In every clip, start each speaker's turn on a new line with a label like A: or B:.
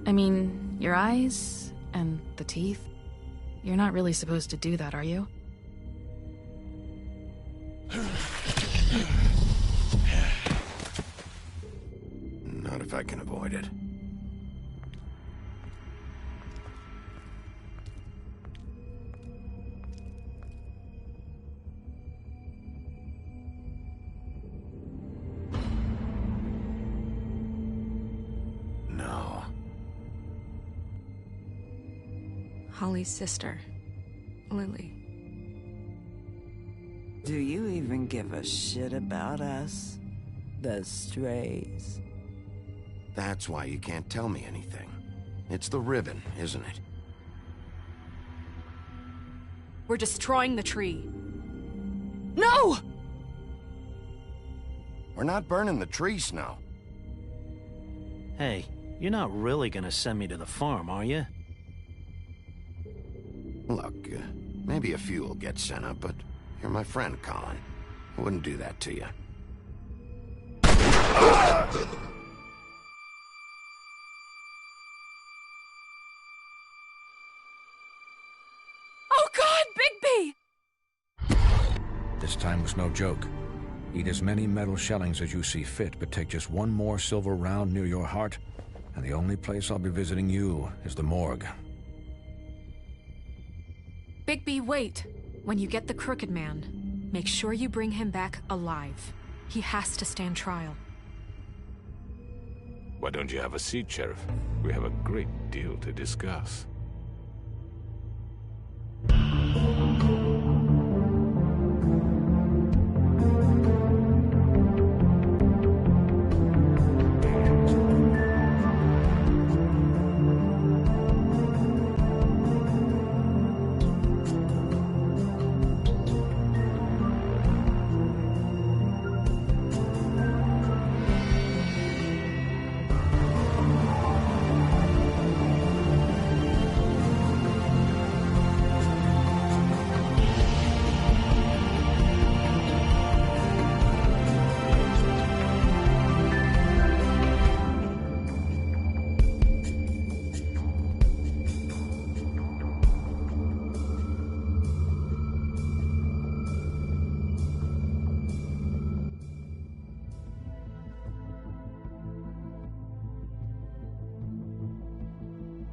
A: I mean, your eyes and the teeth. You're not really supposed to do that, are you?
B: Not if I can avoid it. No.
C: Holly's sister, Lily.
D: Do you even give a shit about us? The strays?
B: That's why you can't tell me anything. It's the ribbon, isn't it?
E: We're destroying the tree. No!
B: We're not burning the tree, Snow.
F: Hey, you're not really gonna send me to the farm, are you?
B: Look, maybe a few will get sent up, but you're my friend, Colin. I wouldn't do that to you.
E: Oh God, Bigby!
G: This time was no joke. Eat as many metal shellings as you see fit, but take just one more silver round near your heart, and the only place I'll be visiting you is the morgue.
E: Bigby, wait. When you get the Crooked Man, make sure you bring him back alive. He has to stand trial.
H: Why don't you have a seat, Sheriff? We have a great deal to discuss.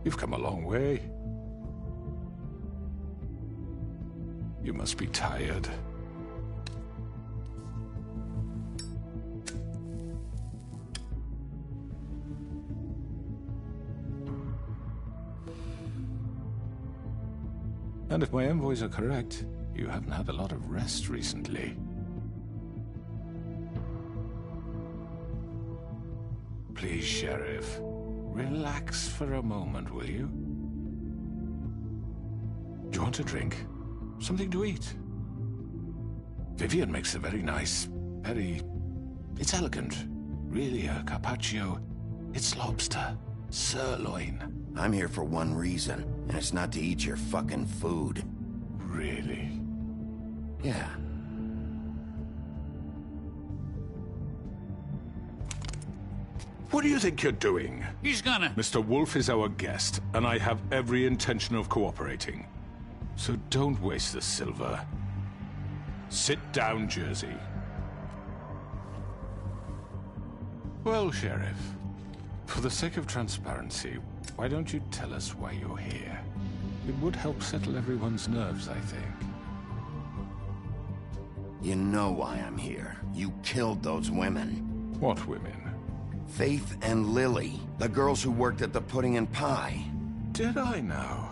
H: You've come a long way. You must be tired. And if my envoys are correct, you haven't had a lot of rest recently. Please, Sheriff. Relax for a moment, will you? Do you want a drink? Something to eat? Vivian makes a very nice, it's elegant. Really, a carpaccio. It's lobster. Sirloin.
B: I'm here for one reason, and it's not to eat your fucking food.
H: Really?
B: Yeah.
H: What do you think you're doing?
I: He's gonna...
H: Mr. Wolf is our guest, and I have every intention of cooperating. So don't waste the silver. Sit down, Jersey. Well, Sheriff, for the sake of transparency, why don't you tell us why you're here? It would help settle everyone's nerves, I think.
B: You know why I'm here. You killed those women.
H: What women?
B: Faith and Lily, the girls who worked at the Pudding and Pie.
H: Did I now?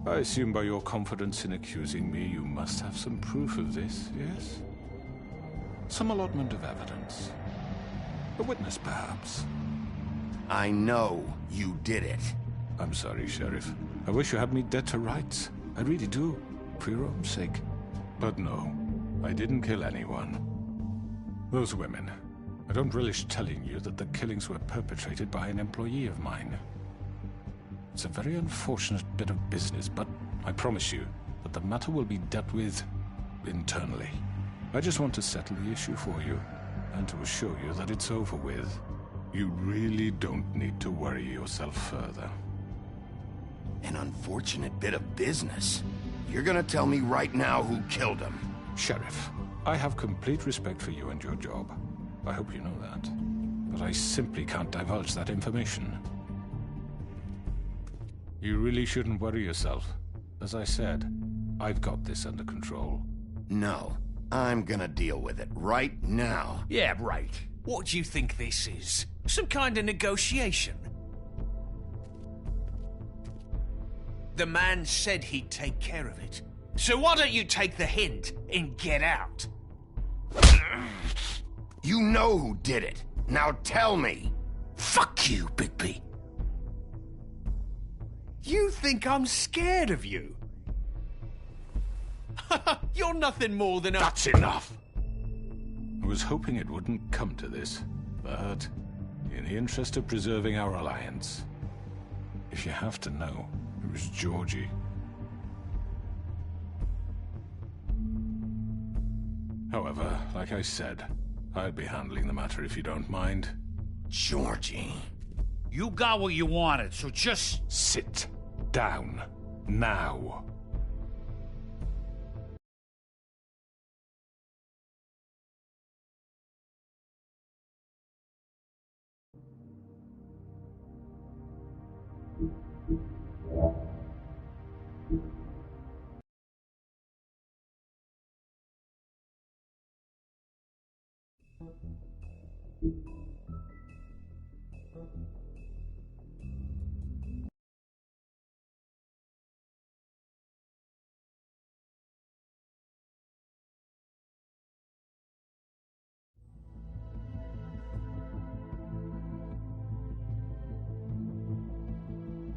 H: I assume by your confidence in accusing me, you must have some proof of this, yes? Some allotment of evidence. A witness, perhaps?
B: I know you did it.
H: I'm sorry, Sheriff. I wish you had me dead to rights. I really do, for your own sake. But no, I didn't kill anyone. Those women. I don't relish telling you that the killings were perpetrated by an employee of mine. It's a very unfortunate bit of business, but I promise you that the matter will be dealt with internally. I just want to settle the issue for you, and to assure you that it's over with. You really don't need to worry yourself further.
B: An unfortunate bit of business? You're gonna tell me right now who killed him?
H: Sheriff, I have complete respect for you and your job. I hope you know that. But I simply can't divulge that information. You really shouldn't worry yourself. As I said, I've got this under control.
B: No, I'm gonna deal with it right now.
I: Yeah, right. What do you think this is? Some kind of negotiation? The man said he'd take care of it. So why don't you take the hint and get out?
B: You know who did it. Now tell me.
I: Fuck you, Bigby. You think I'm scared of you? You're nothing more than a...
H: That's enough! I was hoping it wouldn't come to this, but in the interest of preserving our alliance, if you have to know, it was Georgie. However, like I said, I'll be handling the matter if you don't mind.
B: Georgie.
I: You got what you wanted, so just...
H: Sit down. Now.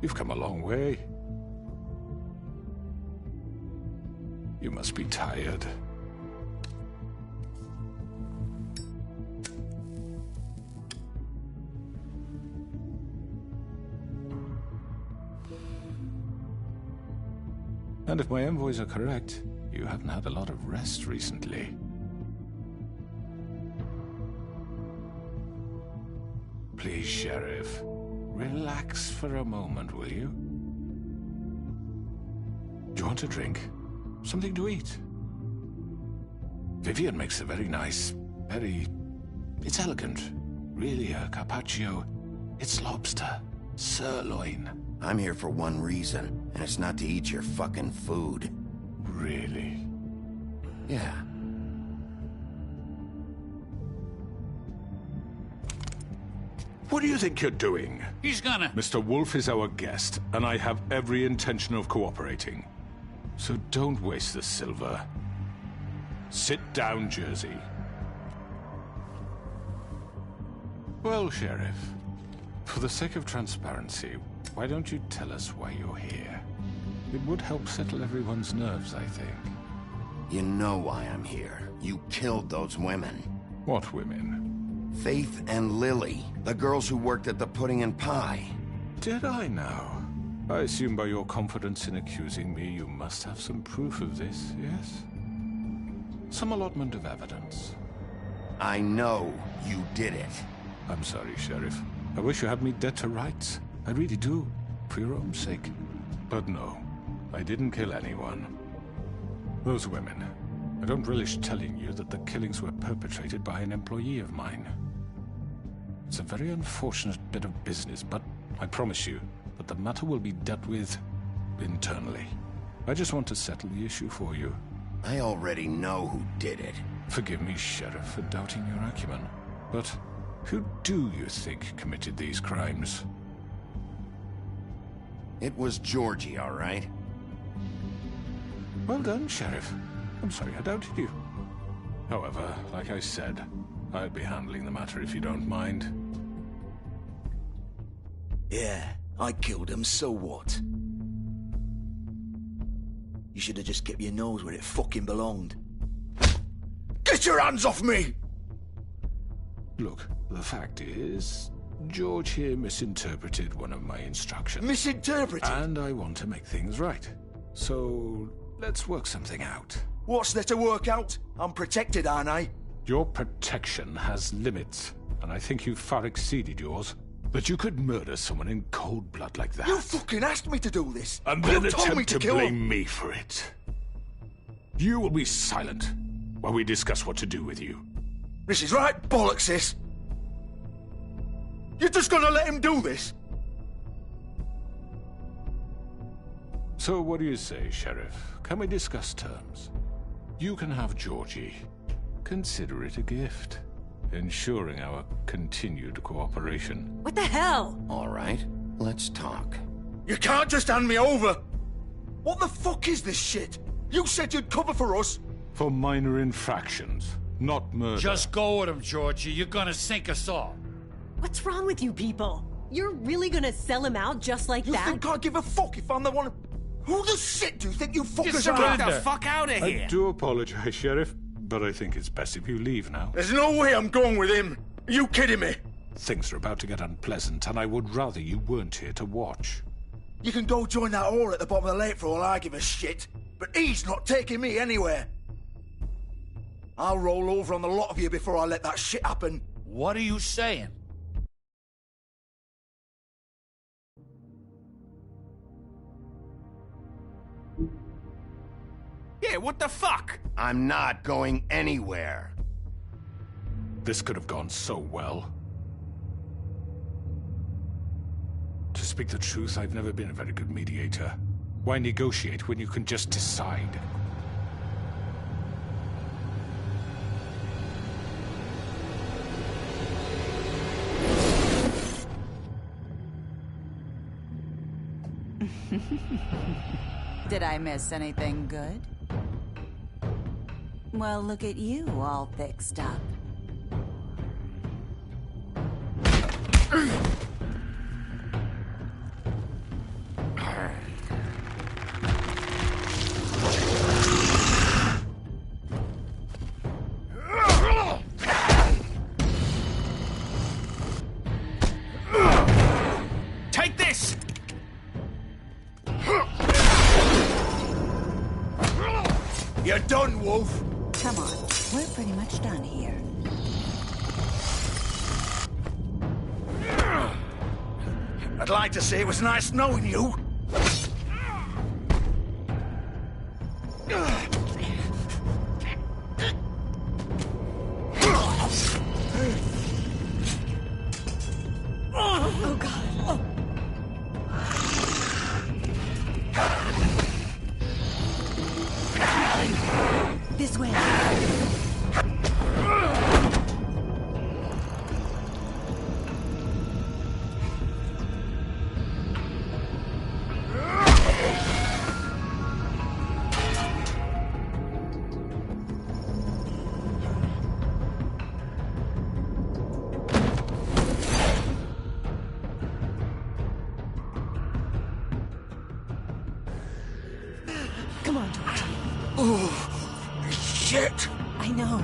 H: You've come a long way. You must be tired. And if my envoys are correct, you haven't had a lot of rest recently. Please, Sheriff. Relax for a moment, will you? Do you want a drink? Something to eat? Vivian makes a very nice, it's elegant. Really a carpaccio. It's lobster. Sirloin.
B: I'm here for one reason, and it's not to eat your fucking food.
H: Really?
B: Yeah.
H: What do you think you're doing?
I: He's gonna...
H: Mr. Wolf is our guest, and I have every intention of cooperating. So don't waste the silver. Sit down, Jersey. Well, Sheriff, for the sake of transparency, why don't you tell us why you're here? It would help settle everyone's nerves, I think.
B: You know why I'm here. You killed those women.
H: What women?
B: Faith and Lily, the girls who worked at the Pudding and Pie.
H: Did I now? I assume by your confidence in accusing me, you must have some proof of this, yes? Some allotment of evidence.
B: I know you did it.
H: I'm sorry, Sheriff. I wish you had me dead to rights. I really do, for your own sake. But no, I didn't kill anyone. Those women. I don't relish telling you that the killings were perpetrated by an employee of mine. It's a very unfortunate bit of business, but I promise you that the matter will be dealt with internally. I just want to settle the issue for you.
B: I already know who did it.
H: Forgive me, Sheriff, for doubting your acumen, but who do you think committed these crimes?
B: It was Georgie, all right?
H: Well done, Sheriff. I'm sorry I doubted you. However, like I said, I'll be handling the matter if you don't mind.
J: Yeah, I killed him, so what? You should have just kept your nose where it fucking belonged. Get your hands off me!
H: Look, the fact is, George here misinterpreted one of my instructions.
J: Misinterpreted?
H: And I want to make things right. So, let's work something out.
J: What's there to work out? I'm protected, aren't I?
H: Your protection has limits, and I think you've far exceeded yours. But you could murder someone in cold blood like that.
J: You fucking asked me to do this!
H: And then
J: you told me
H: attempt to
J: kill
H: blame
J: him.
H: me for it. You will be silent while we discuss what to do with you.
J: This is right bollocks, this! You're just gonna let him do this?
H: So what do you say, Sheriff? Can we discuss terms? You can have Georgie. Consider it a gift, ensuring our continued cooperation.
C: What the hell?
B: All right, let's talk.
J: You can't just hand me over! What the fuck is this shit? You said you'd cover for us!
H: For minor infractions, not murder.
K: Just go with him, Georgie. You're gonna sink us all.
L: What's wrong with you people? You're really gonna sell him out just like that?
J: You think I give a fuck if I'm the one... Who the shit do you think you fuckers
I: Get
J: are?
I: the fuck out of here!
H: I do apologize, Sheriff, but I think it's best if you leave now.
J: There's no way I'm going with him. Are you kidding me?
H: Things are about to get unpleasant, and I would rather you weren't here to watch.
J: You can go join that whore at the bottom of the lake for all I give a shit. But he's not taking me anywhere. I'll roll over on the lot of you before I let that shit happen.
K: What are you saying?
I: Yeah, what the fuck?
B: I'm not going anywhere.
H: This could have gone so well. To speak the truth, I've never been a very good mediator. Why negotiate when you can just decide?
M: Did I miss anything good? Well, look at you, all fixed up.
I: Take this!
J: You're done, Wolf.
M: Come on, we're pretty much done here.
J: I'd like to say it was nice knowing you.
L: Oh, God. Oh. This way. Come on, George.
J: Oh, shit.
L: I know.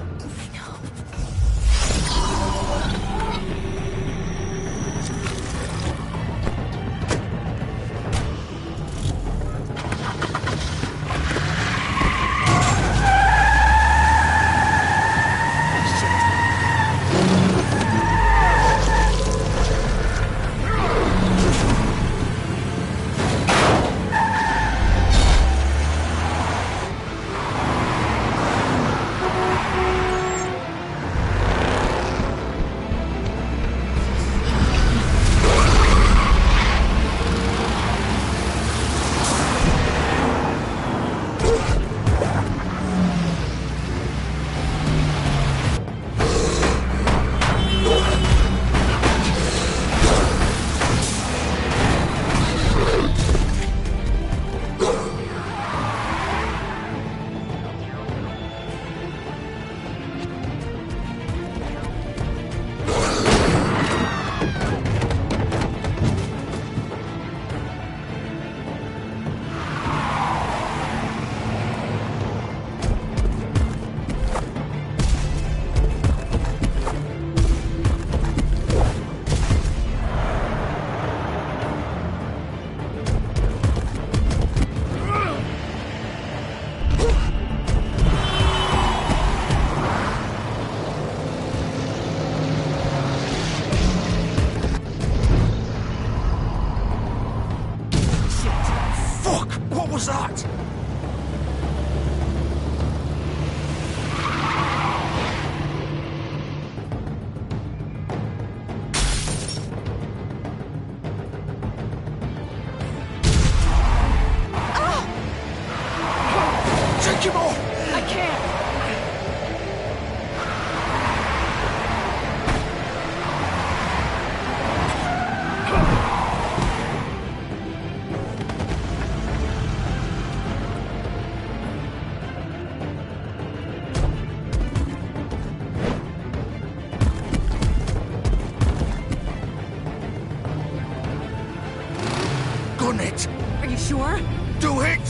J: it.
L: Are you sure?
J: Do it!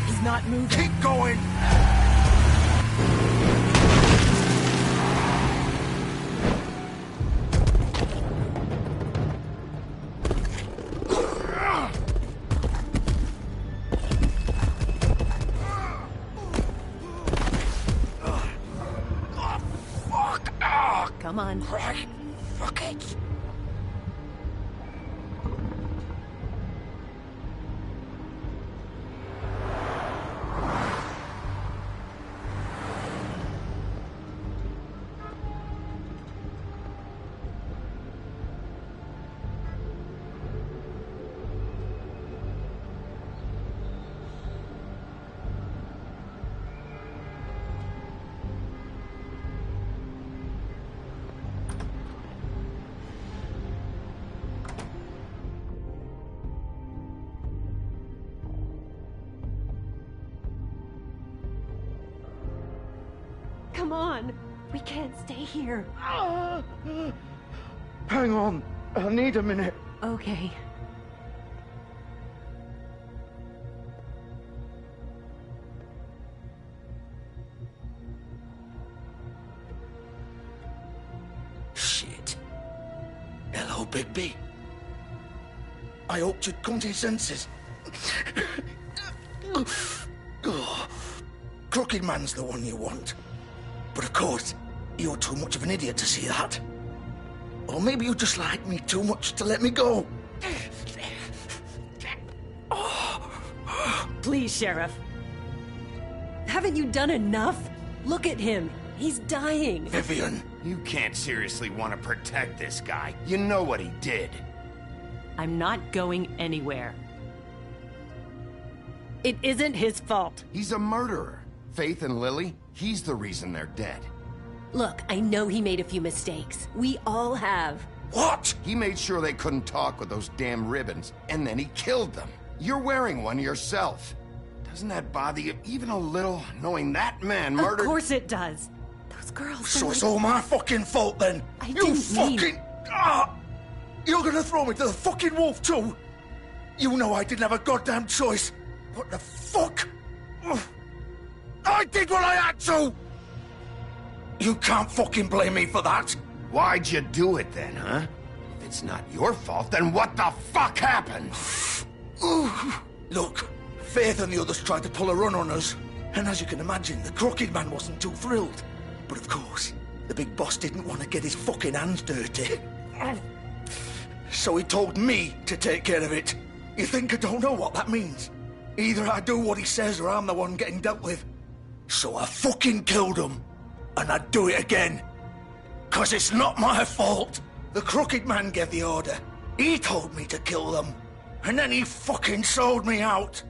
L: He's not moving.
J: Keep going!
L: Come on.
J: Right. Fuck it.
L: Come on. We can't stay here.
J: Hang on. I need a minute.
L: Okay.
J: Shit. Hello, Bigby. I hoped you'd come to your senses. Crooked Man's the one you want. But of course, you're too much of an idiot to see that. Or maybe you just like me too much to let me go.
L: Please, Sheriff. Haven't you done enough? Look at him. He's dying.
J: Vivian.
B: You can't seriously want to protect this guy. You know what he did.
L: I'm not going anywhere. It isn't his fault.
B: He's a murderer. Faith and Lily, he's the reason they're dead.
L: Look, I know he made a few mistakes. We all have.
J: What?
B: He made sure they couldn't talk with those damn ribbons, and then he killed them. You're wearing one yourself. Doesn't that bother you even a little, knowing that man murdered—
L: Of course it does. Those girls—
J: So it's all my fucking fault then?
L: I
J: You
L: didn't
J: fucking—
L: mean—
J: You're gonna throw me to the fucking wolf too? You know I didn't have a goddamn choice. What the fuck? I did what I had to! You can't fucking blame me for that.
B: Why'd you do it then, huh? If it's not your fault, then what the fuck happened?
J: Look, Faith and the others tried to pull a run on us. And as you can imagine, the Crooked Man wasn't too thrilled. But of course, the big boss didn't want to get his fucking hands dirty. So he told me to take care of it. You think I don't know what that means? Either I do what he says or I'm the one getting dealt with. So I fucking killed him. And I'd do it again. 'Cause it's not my fault. The Crooked Man gave the order. He told me to kill them. And then he fucking sold me out.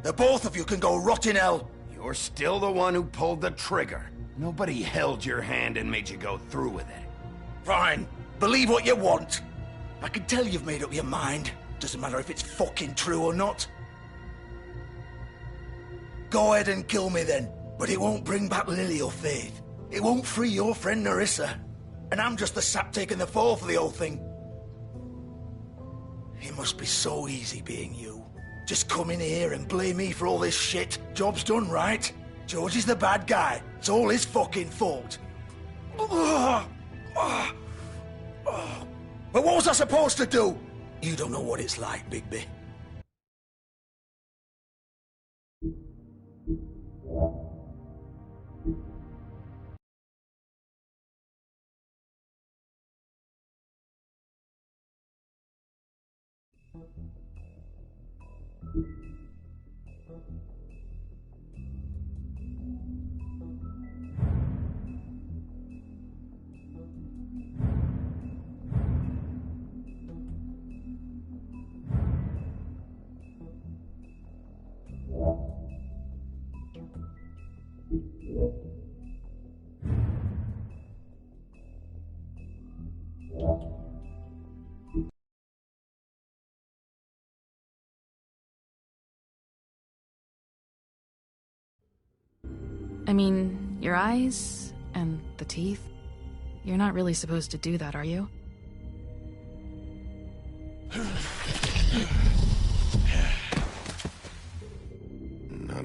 J: The both of you can go rot in hell.
B: You're still the one who pulled the trigger. Nobody held your hand and made you go through with it.
J: Fine. Believe what you want. I can tell you've made up your mind. Doesn't matter if it's fucking true or not. Go ahead and kill me then. But it won't bring back Lily or Faith. It won't free your friend Nerissa. And I'm just the sap taking the fall for the whole thing. It must be so easy being you. Just come in here and blame me for all this shit. Job's done, right? George is the bad guy. It's all his fucking fault. But what was I supposed to do? You don't know what it's like, Bigby.
A: I mean, your eyes and the teeth. You're not really supposed to do that, are you?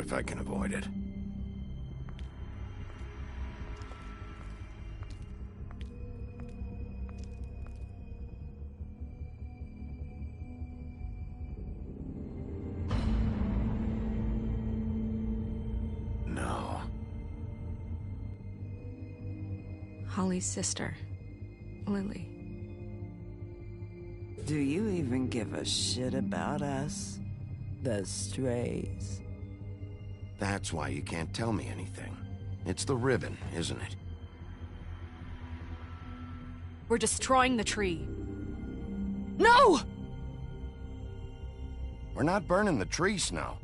B: if I can avoid it. No.
C: Holly's sister, Lily.
D: Do you even give a shit about us? The strays?
B: That's why you can't tell me anything. It's the ribbon, isn't it?
E: We're destroying the tree.
C: No!
B: We're not burning the tree, Snow.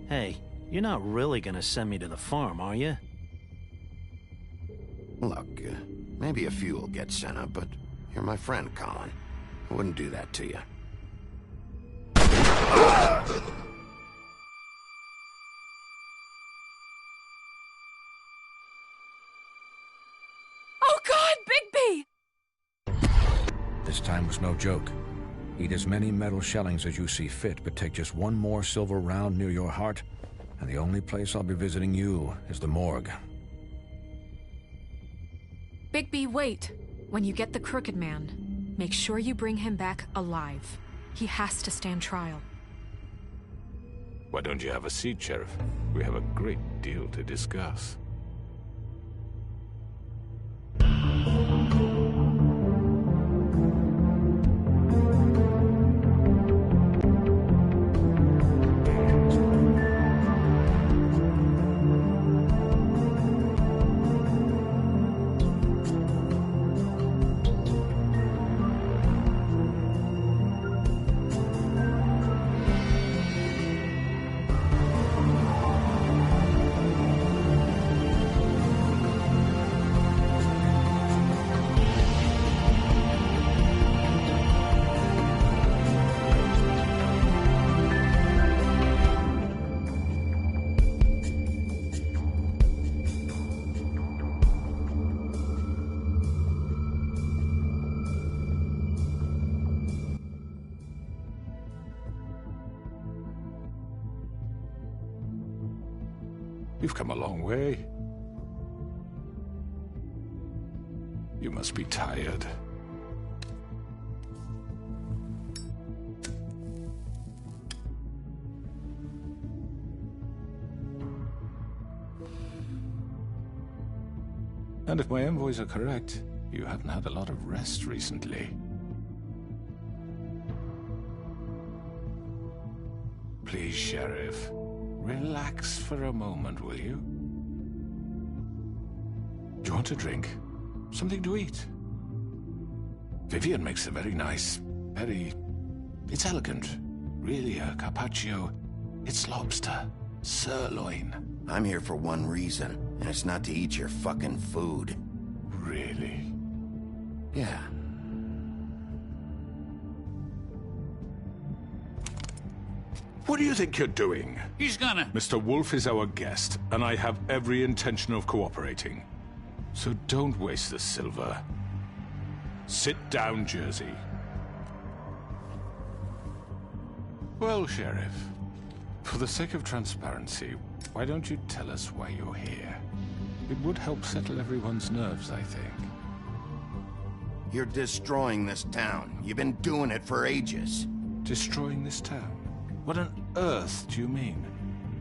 F: Hey, you're not really gonna send me to the farm, are you?
B: Look, maybe a few will get sent up, but you're my friend, Colin. I wouldn't do that to you.
E: Oh God, Bigby!
G: This time was no joke. Eat as many metal shellings as you see fit, but take just one more silver round near your heart, and the only place I'll be visiting you is the morgue.
E: Bigby, wait. When you get the Crooked Man, make sure you bring him back alive. He has to stand trial.
H: Why don't you have a seat, Sheriff? We have a great deal to discuss. You've come a long way. You must be tired. And if my envoys are correct, you haven't had a lot of rest recently. Please, Sheriff. Relax for a moment, will you? Do you want a drink? Something to eat? Vivian makes a very nice, it's elegant. Really a carpaccio. It's lobster. Sirloin.
B: I'm here for one reason, and it's not to eat your fucking food.
H: Really?
B: Yeah.
H: What do you think you're doing?
K: He's gonna...
H: Mr. Wolf is our guest, and I have every intention of cooperating. So don't waste the silver. Sit down, Jersey. Well, Sheriff, for the sake of transparency, why don't you tell us why you're here? It would help settle everyone's nerves, I think.
B: You're destroying this town. You've been doing it for ages.
H: Destroying this town? What on earth do you mean?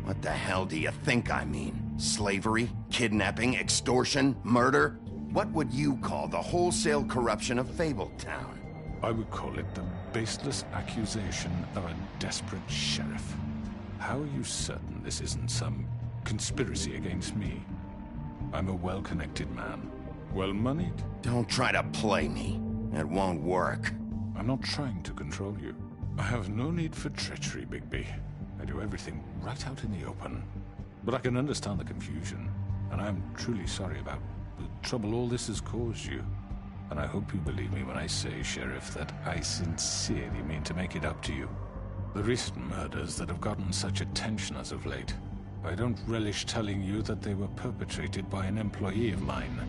B: What the hell do you think I mean? Slavery? Kidnapping? Extortion? Murder? What would you call the wholesale corruption of Fabletown?
H: I would call it the baseless accusation of a desperate sheriff. How are you certain this isn't some conspiracy against me? I'm a well-connected man. Well-moneyed.
B: Don't try to play me. It won't work.
H: I'm not trying to control you. I have no need for treachery, Bigby. I do everything right out in the open. But I can understand the confusion, and I am truly sorry about the trouble all this has caused you. And I hope you believe me when I say, Sheriff, that I sincerely mean to make it up to you. The recent murders that have gotten such attention as of late, I don't relish telling you that they were perpetrated by an employee of mine.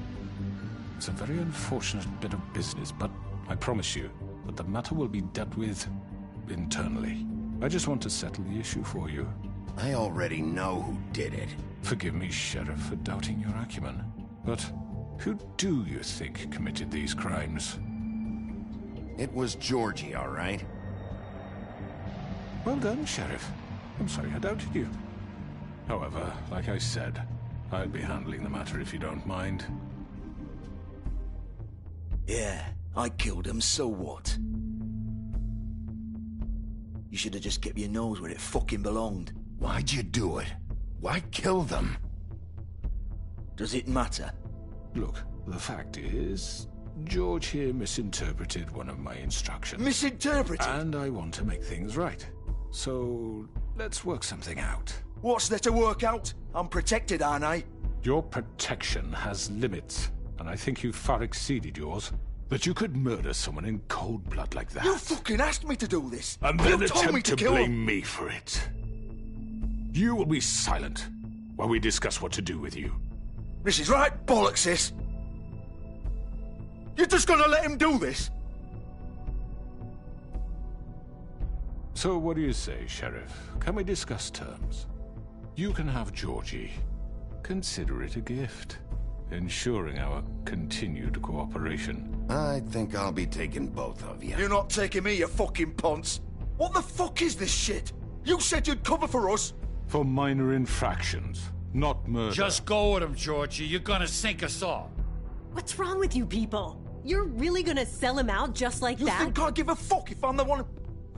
H: It's a very unfortunate bit of business, but I promise you that the matter will be dealt with internally. I just want to settle the issue for you.
B: I already know who did it.
H: Forgive me, Sheriff, for doubting your acumen. But who do you think committed these crimes?
B: It was Georgie, all right?
H: Well done, Sheriff. I'm sorry I doubted you. However, like I said, I'll be handling the matter if you don't mind.
J: Yeah, I killed him, so what? You should have just kept your nose where it fucking belonged.
B: Why'd you do it? Why kill them?
J: Does it matter?
H: Look, the fact is, George here misinterpreted one of my instructions.
J: Misinterpreted?
H: And I want to make things right. So, let's work something out.
J: What's there to work out? I'm protected, aren't I?
H: Your protection has limits, and I think you've far exceeded yours. That you could murder someone in cold blood like that.
J: You fucking asked me to do this!
H: And then
J: you told me
H: attempt to
J: kill
H: blame
J: him.
H: me for it. You will be silent while we discuss what to do with you.
J: This is right bollocks, sis. You're just gonna let him do this?
H: So what do you say, Sheriff? Can we discuss terms? You can have Georgie. Consider it a gift, ensuring our continued cooperation.
B: I think I'll be taking both of you.
J: You're not taking me, you fucking ponce. What the fuck is this shit? You said you'd cover for us.
H: For minor infractions, not murder.
K: Just go with him, Georgie. You're gonna sink us all.
L: What's wrong with you people? You're really gonna sell him out just like that?
J: You think I give a fuck if I'm the one...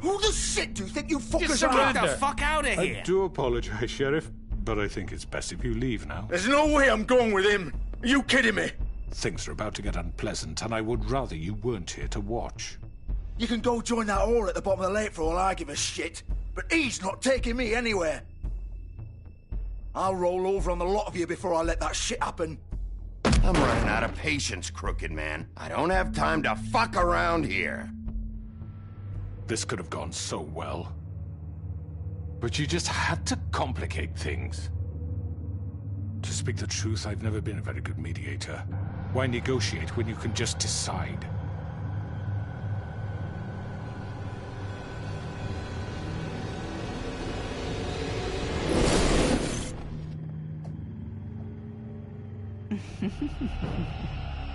J: Who the shit do you think you fuckers are?
I: Get the fuck out of here!
H: I do apologize, Sheriff, but I think it's best if you leave now.
J: There's no way I'm going with him. Are you kidding me?
H: Things are about to get unpleasant, and I would rather you weren't here to watch.
J: You can go join that whore at the bottom of the lake for all I give a shit. But he's not taking me anywhere. I'll roll over on the lot of you before I let that shit happen.
B: I'm running out of patience, Crooked Man. I don't have time to fuck around here.
H: This could have gone so well. But you just had to complicate things. To speak the truth, I've never been a very good mediator. Why negotiate when you can just decide?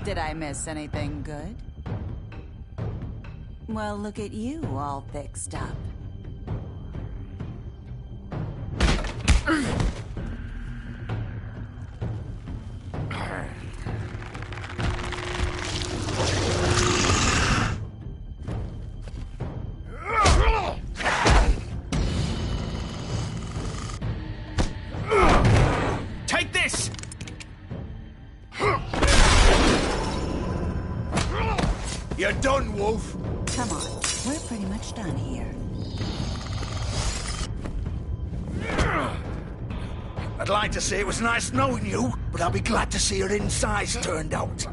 M: Did I miss anything good? Well, look at you, all fixed up.
I: Take this!
J: You're done, Wolf.
M: Come on, we're pretty much done here.
J: I'd like to say it was nice knowing you, but I'll be glad to see your insides turned out.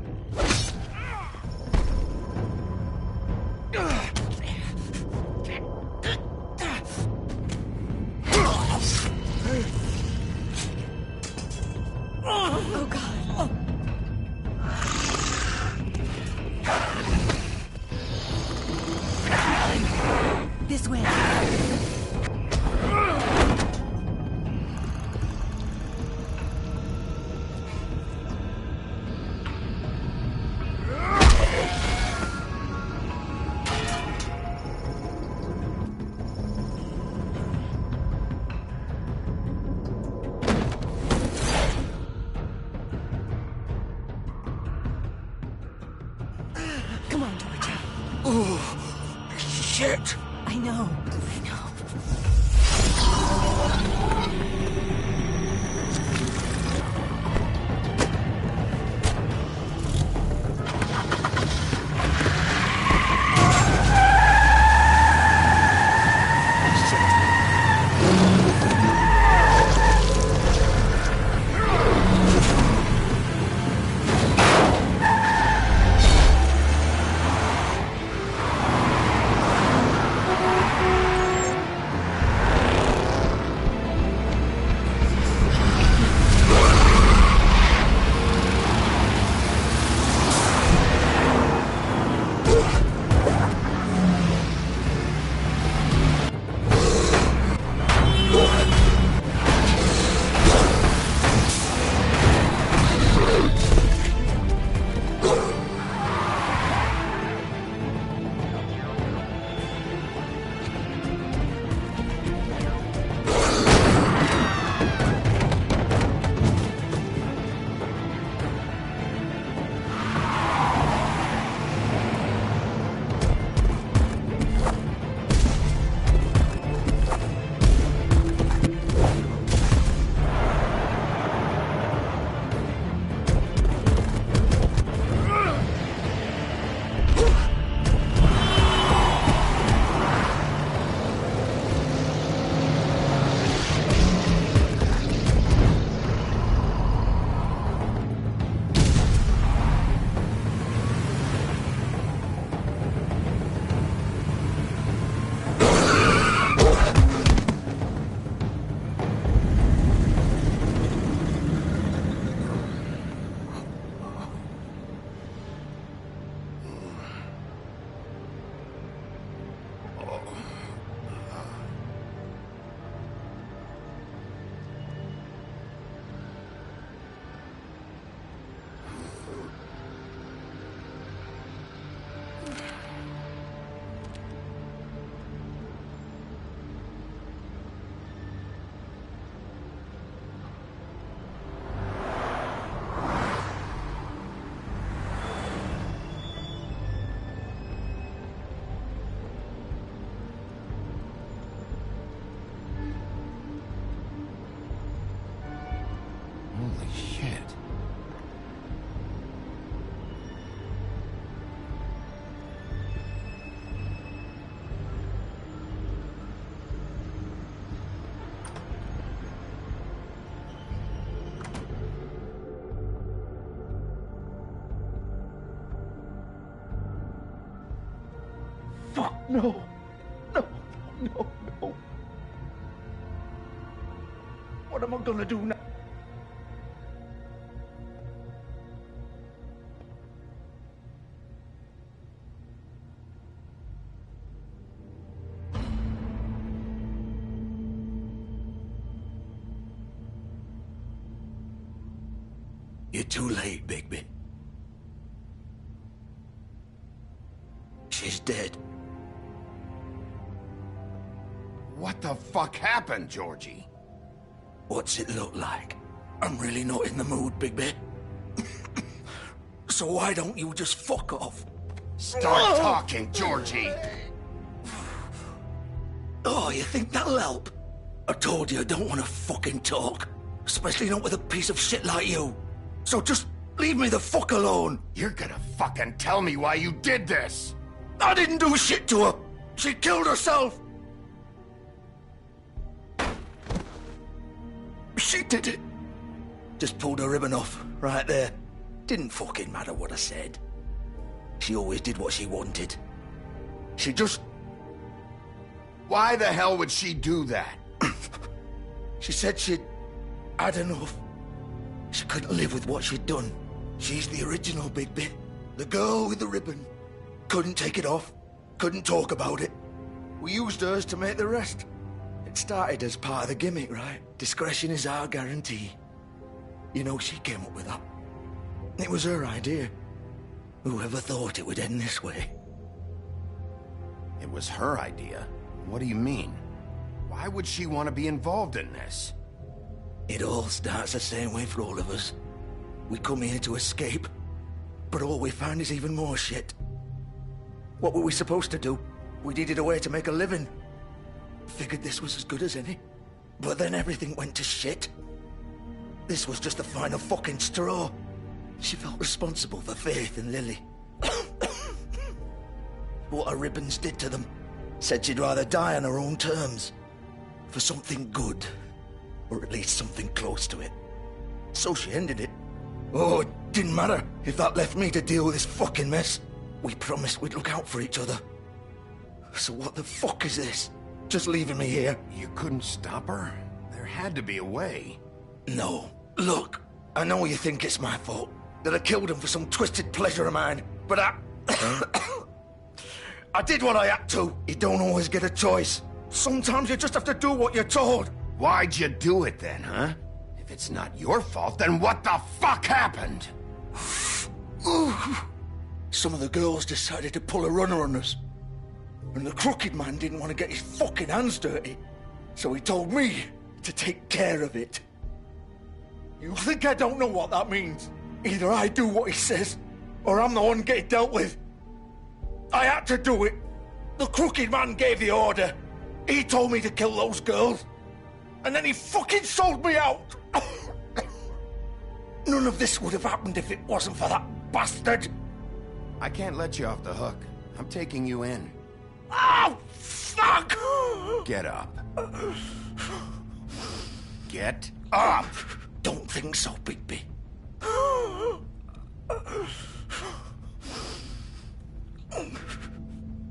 L: Oh, God.
M: This way.
L: Come on, Georgie.
J: Oh, shit.
L: I know.
J: fuck, no. No, no, no. What am I gonna do now? You're too late, Bigby. She's dead.
B: What the fuck happened, Georgie?
J: What's it look like? I'm really not in the mood, Bigby. So why don't you just fuck off?
B: Start talking, Georgie!
J: Oh, you think that'll help? I told you I don't want to fucking talk. Especially not with a piece of shit like you. So just leave me the fuck alone.
B: You're gonna fucking tell me why you did this!
J: I didn't do shit to her. She killed herself. She did it. Just pulled her ribbon off, right there. Didn't fucking matter what I said. She always did what she wanted. She just...
B: Why the hell would she do that?
J: She said she'd had enough. She couldn't live with what she'd done. She's the original Bigby. The girl with the ribbon. Couldn't take it off. Couldn't talk about it. We used hers to make the rest. It started as part of the gimmick, right? Discretion is our guarantee. You know, she came up with that. It was her idea. Whoever thought it would end this way?
B: It was her idea? What do you mean? Why would she want to be involved in this?
J: It all starts the same way for all of us. We come here to escape, but all we find is even more shit. What were we supposed to do? We needed a way to make a living. Figured this was as good as any. But then everything went to shit. This was just the final fucking straw. She felt responsible for Faith and Lily. What her ribbons did to them. Said she'd rather die on her own terms. For something good. Or at least something close to it. So she ended it. Oh, it didn't matter if that left me to deal with this fucking mess. We promised we'd look out for each other. So what the fuck is this? Just leaving me here?
B: You couldn't stop her? There had to be a way.
J: No. Look, I know you think it's my fault. That I killed him for some twisted pleasure of mine. But I did what I had to. You don't always get a choice. Sometimes you just have to do what you're told.
B: Why'd you do it then, huh? If it's not your fault, then what the fuck happened?
J: Some of the girls decided to pull a runner on us. And the crooked man didn't want to get his fucking hands dirty. So he told me to take care of it. You think I don't know what that means? Either I do what he says, or I'm the one getting dealt with. I had to do it. The crooked man gave the order. He told me to kill those girls. And then he fucking sold me out. None of this would have happened if it wasn't for that bastard.
B: I can't let you off the hook. I'm taking you in.
J: Oh, fuck!
B: Get up. Get up!
J: Don't think so, Bigby.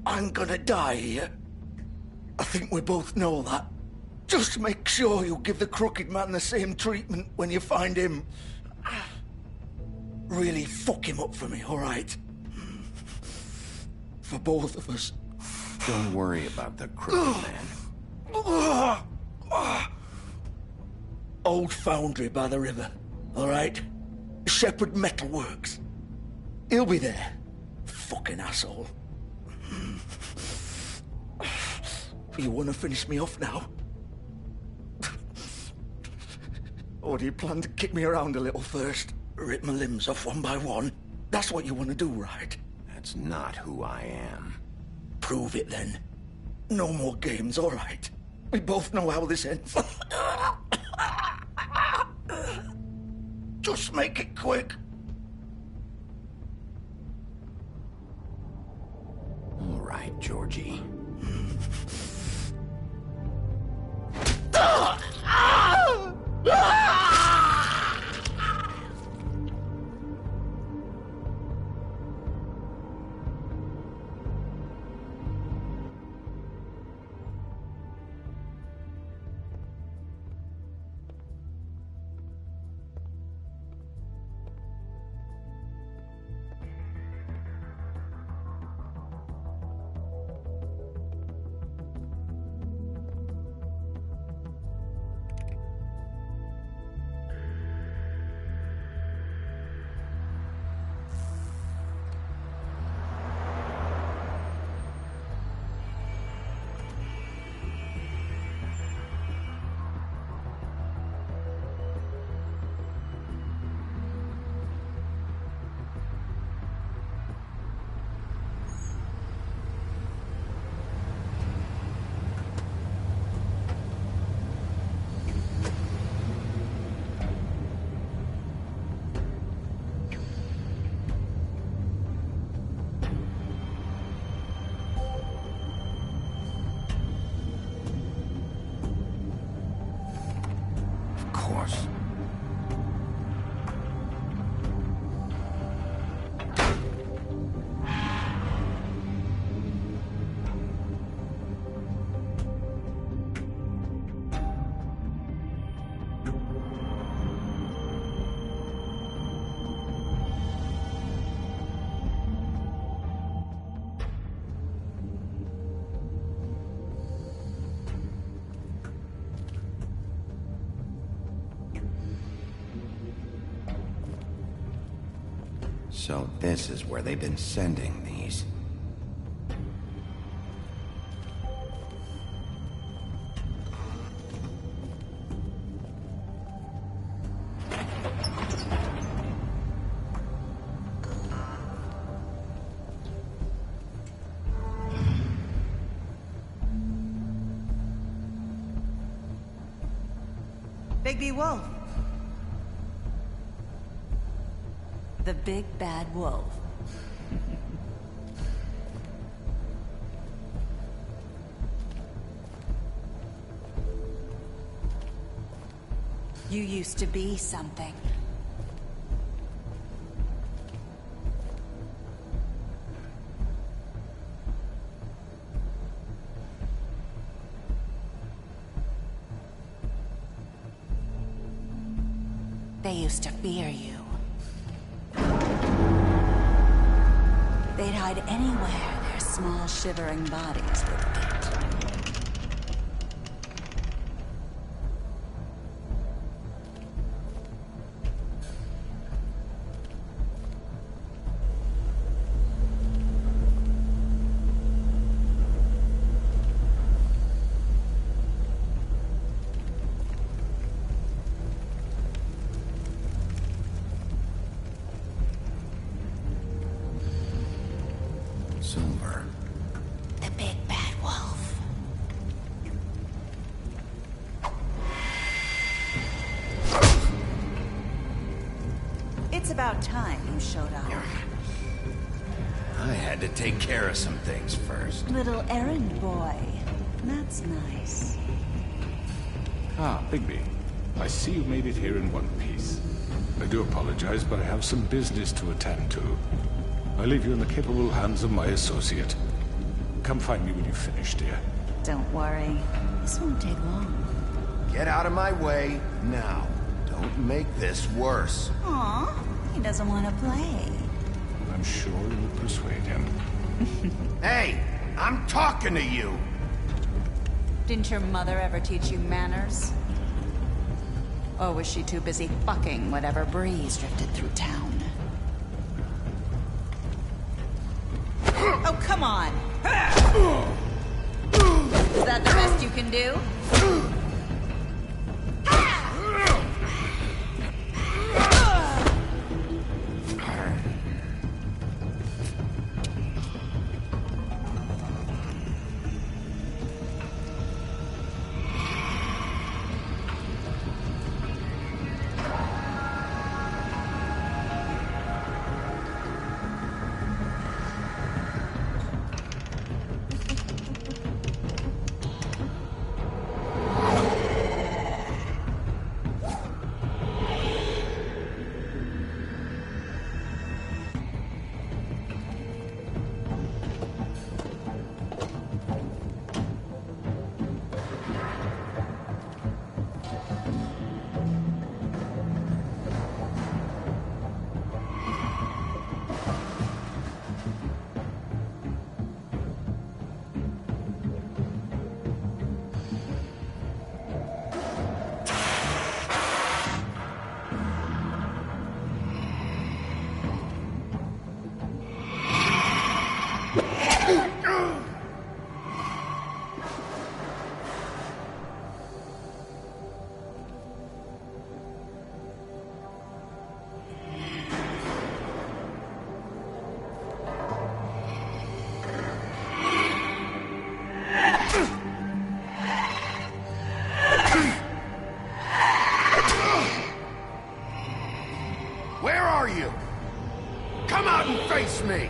J: I'm gonna die here. I think we both know that. Just make sure you give the crooked man the same treatment when you find him. Really fuck him up for me, all right? For both of us.
B: Don't worry about the crooked man.
J: Old foundry by the river, all right? Shepherd Metalworks. He'll be there. Fucking asshole. You want to finish me off now? Or do you plan to kick me around a little first? Rip my limbs off one by one? That's what you want to do, right?
B: That's not who I am.
J: Prove it, then. No more games, all right? We both know how this ends. Just make it quick.
B: All right, Georgie. So this is where they've been sending these.
M: Bigby Wolf. The big bad wolf. You used to be something. They used to fear you. They'd hide anywhere their small, shivering bodies would fit.
B: Silver.
M: The big bad wolf. It's about time you showed up.
B: I had to take care of some things first.
M: Little errand boy. That's nice.
H: Ah, Bigby. I see you made it here in one piece. I do apologize, but I have some business to attend to. I leave you in the capable hands of my associate. Come find me when you finish, dear.
M: Don't worry. This won't take long.
B: Get out of my way now. Don't make this worse.
M: Aw, he doesn't want to play.
H: I'm sure you'll persuade him.
B: Hey, I'm talking to you.
M: Didn't your mother ever teach you manners? Or was she too busy fucking whatever breeze drifted through town? Oh, come on! Is that the best you can do?
B: Where are you? Come out and face me!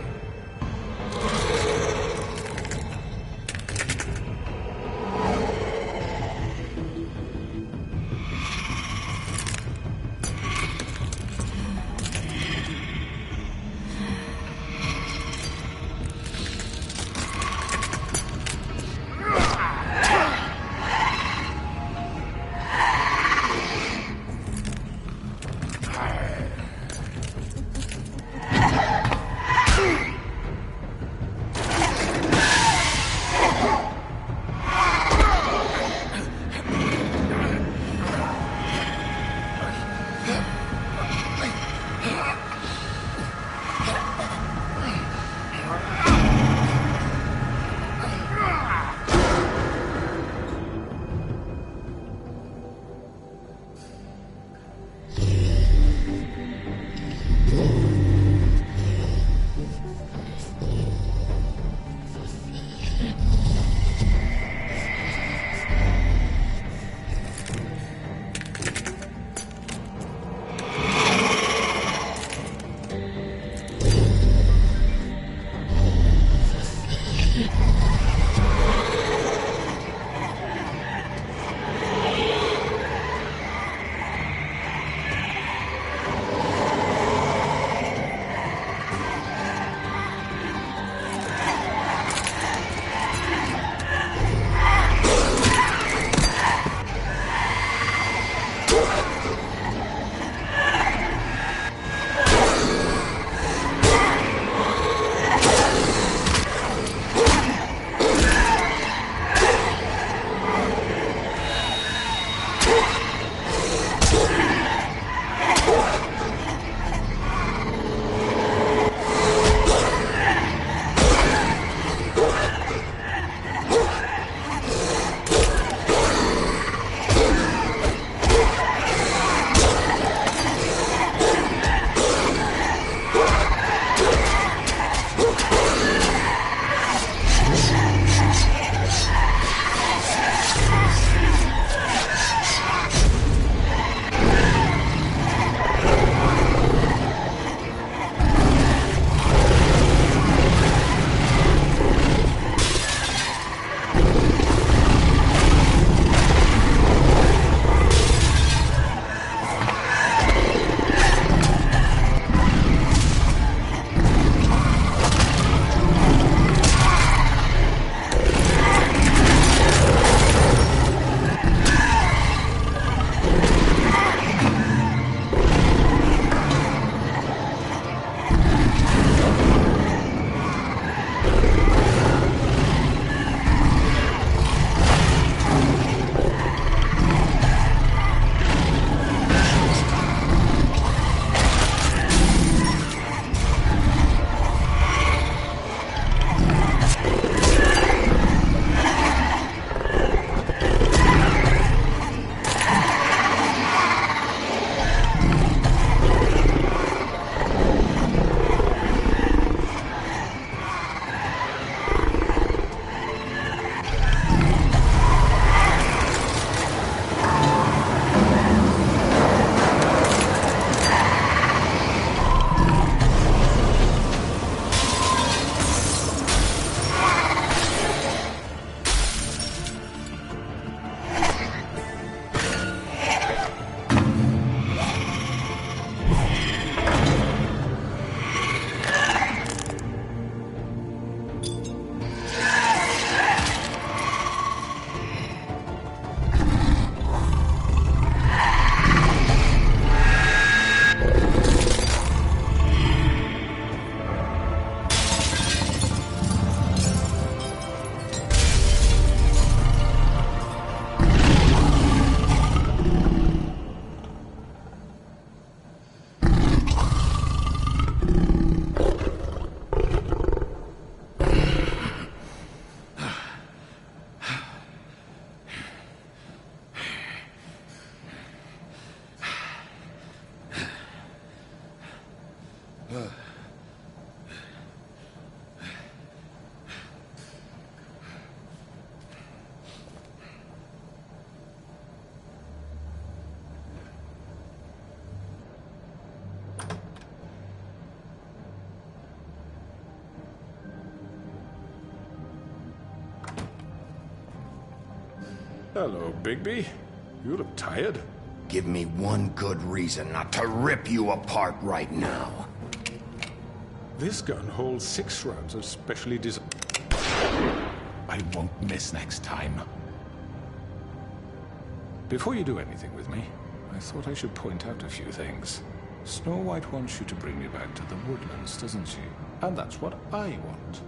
H: Hello, Bigby. You look tired.
B: Give me one good reason not to rip you apart right now.
H: This gun holds 6 rounds of specially designed... I won't miss next time. Before you do anything with me, I thought I should point out a few things. Snow White wants you to bring me back to the woodlands, doesn't she? And that's what I want.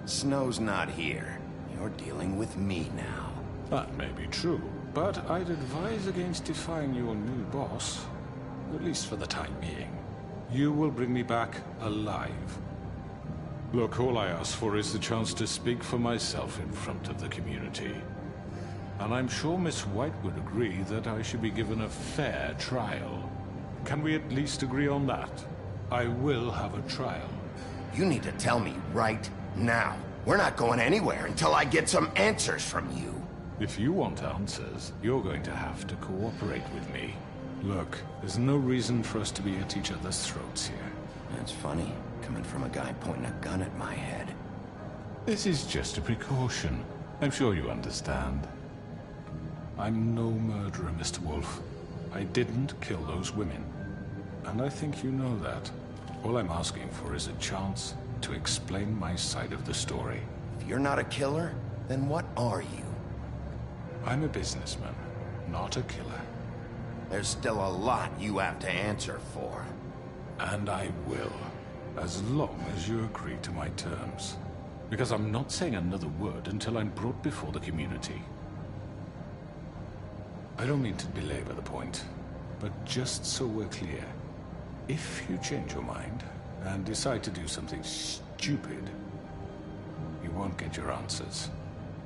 B: Snow's not here. You're dealing with me now.
H: That may be true, but I'd advise against defying your new boss, at least for the time being. You will bring me back alive. Look, all I ask for is the chance to speak for myself in front of the community. And I'm sure Miss White would agree that I should be given a fair trial. Can we at least agree on that? I will have a trial.
B: You need to tell me right now. We're not going anywhere until I get some answers from you.
H: If you want answers, you're going to have to cooperate with me. Look, there's no reason for us to be at each other's throats here.
B: That's funny, coming from a guy pointing a gun at my head.
H: This is just a precaution. I'm sure you understand. I'm no murderer, Mr. Wolf. I didn't kill those women. And I think you know that. All I'm asking for is a chance to explain my side of the story.
B: If you're not a killer, then what are you?
H: I'm a businessman, not a killer.
B: There's still a lot you have to answer for.
H: And I will, as long as you agree to my terms. Because I'm not saying another word until I'm brought before the community. I don't mean to belabor the point, but just so we're clear, if you change your mind and decide to do something stupid, you won't get your answers.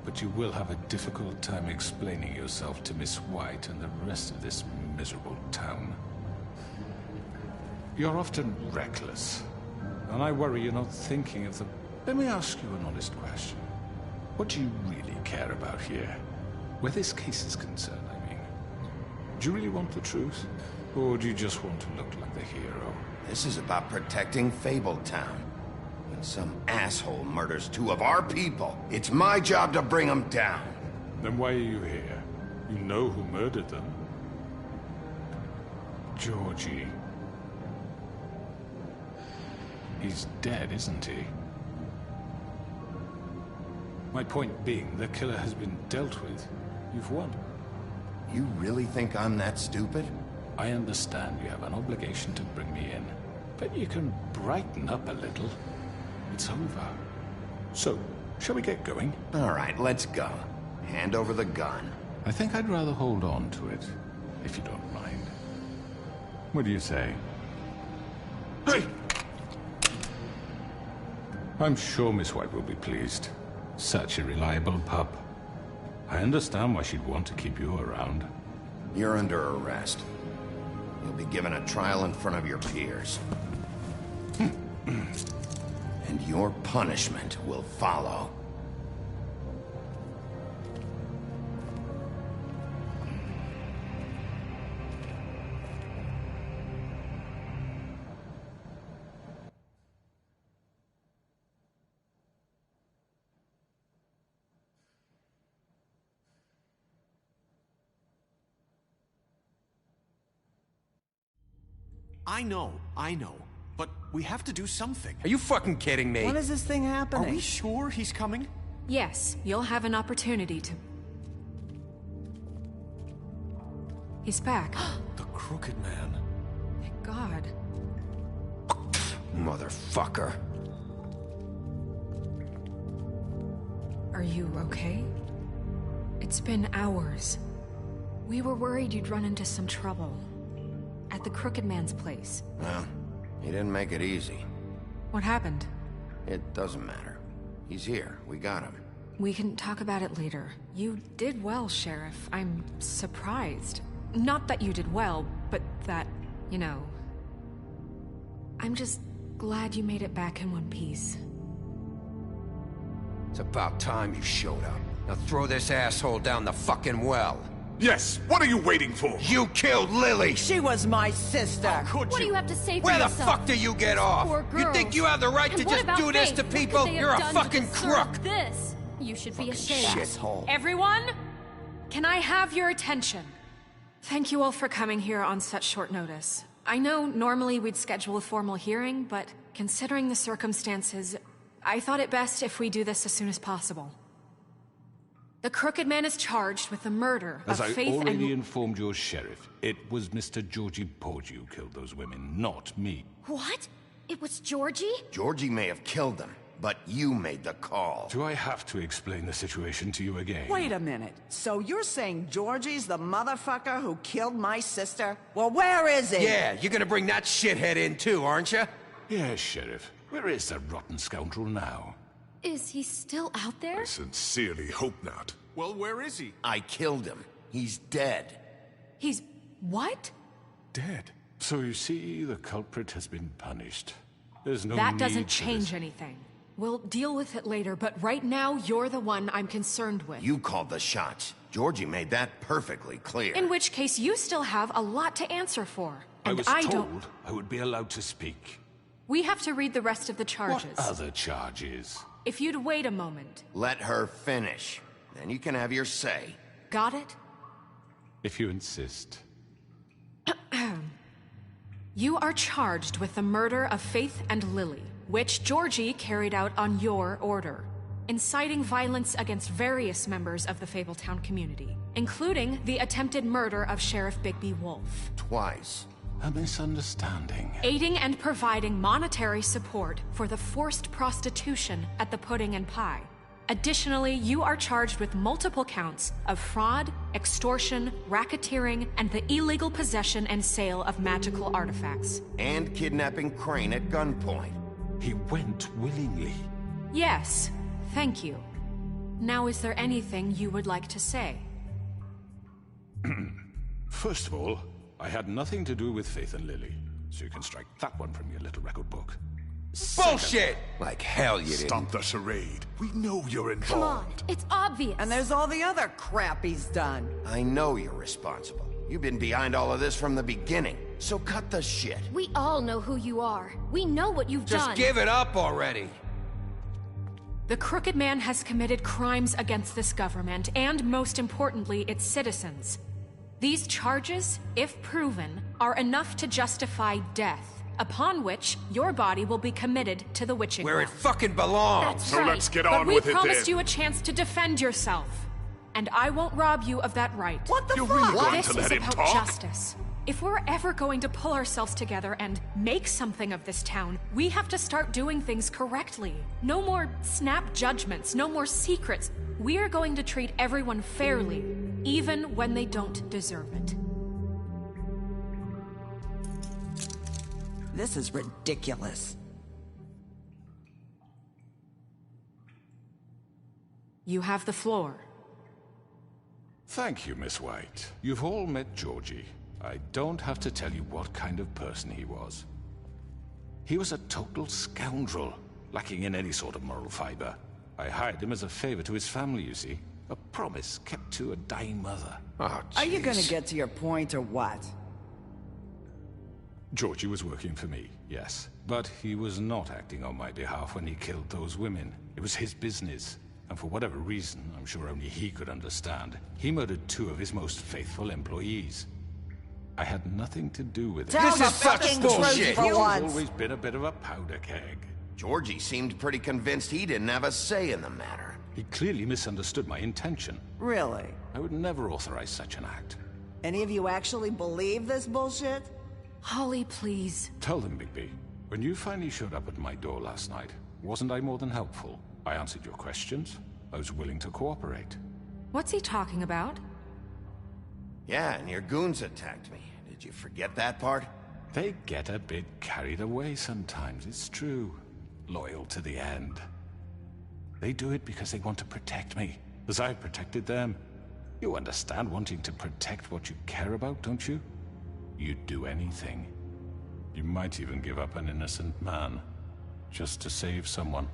H: But you will have a difficult time explaining yourself to Miss White and the rest of this miserable town. You're often reckless, and I worry you're not thinking of the... Let me ask you an honest question. What do you really care about here? Where this case is concerned, I mean. Do you really want the truth? Or do you just want to look like the hero?
B: This is about protecting Fabletown. When some asshole murders 2 of our people, it's my job to bring them down.
H: Then why are you here? You know who murdered them. Georgie. He's dead, isn't he? My point being, the killer has been dealt with. You've won.
B: You really think I'm that stupid?
H: I understand you have an obligation to bring me in, but you can brighten up a little. It's over. So, shall we get going?
B: All right, let's go. Hand over the gun.
H: I think I'd rather hold on to it, if you don't mind. What do you say? Hey! I'm sure Miss White will be pleased. Such a reliable pup. I understand why she'd want to keep you around.
B: You're under arrest. You'll be given a trial in front of your peers. And your punishment will follow.
I: I know. But we have to do something.
N: Are you fucking kidding me?
D: When is this thing happening?
I: Are we sure he's coming?
E: Yes, you'll have an opportunity to... He's back.
N: The Crooked Man.
E: Thank God.
N: Motherfucker.
E: Are you okay? It's been hours. We were worried you'd run into some trouble. At the Crooked Man's place.
B: Well, he didn't make it easy.
E: What happened?
B: It doesn't matter. He's here. We got him.
E: We can talk about it later. You did well, Sheriff. I'm surprised. Not that you did well, but that, you know... I'm just glad you made it back in one piece.
N: It's about time you showed up. Now throw this asshole down the fucking well.
H: Yes! What are you waiting for?
N: You killed Lily!
D: She was my sister!
I: How could
O: What do you have to say for
N: Where
O: yourself?
N: the fuck do you get off?
O: Poor
N: You think you have the right
O: And
N: to
O: what
N: just
O: about
N: do this
O: Faith?
N: to
O: What could
N: people?
O: they have
N: You're a
O: done to
N: fucking
O: deserve
N: crook!
O: This?
E: You should be ashamed.
B: Shithole.
E: Everyone, can I have your attention? Thank you all for coming here on such short notice. I know normally we'd schedule a formal hearing, but considering the circumstances, I thought it best if we do this as soon as possible. The Crooked Man is charged with the murder of Faith and...
H: As I already informed your sheriff, it was Mr. Georgie Porgy who killed those women, not me.
O: What? It was Georgie?
B: Georgie may have killed them, but you made the call.
H: Do I have to explain the situation to you again?
D: Wait a minute. So you're saying Georgie's the motherfucker who killed my sister? Well, where is he?
N: Yeah, you're gonna bring that shithead in too, aren't you?
H: Yes, Sheriff. Where is that rotten scoundrel now?
O: Is he still out there?
P: I sincerely hope not.
I: Well, where is he?
B: I killed him. He's dead.
E: He's... what?
H: Dead. So you see, the culprit has been punished. There's no
E: That
H: need
E: doesn't
H: for
E: change
H: this.
E: anything. We'll deal with it later, but right now, you're the one I'm concerned with.
B: You called the shots. Georgie made that perfectly clear.
E: In which case, you still have a lot to answer for. And
H: I was
E: don't...
H: told I would be allowed to speak.
E: We have to read the rest of the charges.
H: What other charges?
E: If you'd wait a moment.
B: Let her finish. Then you can have your say.
E: Got it?
H: If you insist.
E: You are charged with the murder of Faith and Lily, which Georgie carried out on your order, inciting violence against various members of the Fabletown community, including the attempted murder of Sheriff Bigby Wolf.
B: Twice.
H: A misunderstanding.
E: Aiding and providing monetary support for the forced prostitution at the Pudding and Pie. Additionally, you are charged with multiple counts of fraud, extortion, racketeering, and the illegal possession and sale of magical artifacts.
B: And kidnapping Crane at gunpoint.
H: He went willingly.
E: Yes, thank you. Now, is there anything you would like to say?
H: First of all, I had nothing to do with Faith and Lily, so you can strike that one from your little record book.
N: Bullshit! Like hell you didn't.
P: Stop the charade. We know you're involved.
O: Come on, it's obvious.
D: And there's all the other crap he's done.
B: I know you're responsible. You've been behind all of this from the beginning, so cut the shit.
O: We all know who you are. We know what you've done.
N: Just give it up already.
E: The Crooked Man has committed crimes against this government, and most importantly, its citizens. These charges, if proven, are enough to justify death, upon which your body will be committed to the witching
N: Where it
E: well.
N: fucking belongs.
O: That's right.
P: Let's get on
E: But
P: with
E: we
P: it
E: promised
P: then.
E: you a chance to defend yourself, and I won't rob you of that right.
D: What the
P: You're
D: fuck?
P: really going
E: This
P: to
E: is
P: let him
E: about
P: talk?
E: justice. If we're ever going to pull ourselves together and make something of this town, we have to start doing things correctly. No more snap judgments, no more secrets. We are going to treat everyone fairly, even when they don't deserve it.
D: This is ridiculous.
E: You have the floor.
H: Thank you, Miss White. You've all met Georgie. I don't have to tell you what kind of person he was. He was a total scoundrel, lacking in any sort of moral fiber. I hired him as a favor to his family, you see. A promise kept to a dying mother.
B: Oh,
D: Are you gonna
B: jeez.
D: get to your point or what?
H: Georgie was working for me, yes. But he was not acting on my behalf when he killed those women. It was his business. And for whatever reason, I'm sure only he could understand, he murdered 2 of his most faithful employees. I had nothing to do with it.
D: Tell
N: This
D: the
N: is such
D: fucking
N: bullshit.
D: truth for
H: He's
D: once.
H: always been a bit of a powder keg.
B: Georgie seemed pretty convinced he didn't have a say in the matter.
H: He clearly misunderstood my intention.
D: Really?
H: I would never authorize such an act.
D: Any of you actually believe this bullshit?
E: Holly, please.
H: Tell them, Bigby. When you finally showed up at my door last night, wasn't I more than helpful? I answered your questions. I was willing to cooperate.
E: What's he talking about?
B: Yeah, and your goons attacked me. Did you forget that part?
H: They get a bit carried away sometimes, it's true. Loyal to the end. They do it because they want to protect me, as I protected them. You understand wanting to protect what you care about, don't you? You'd do anything. You might even give up an innocent man, just to save someone.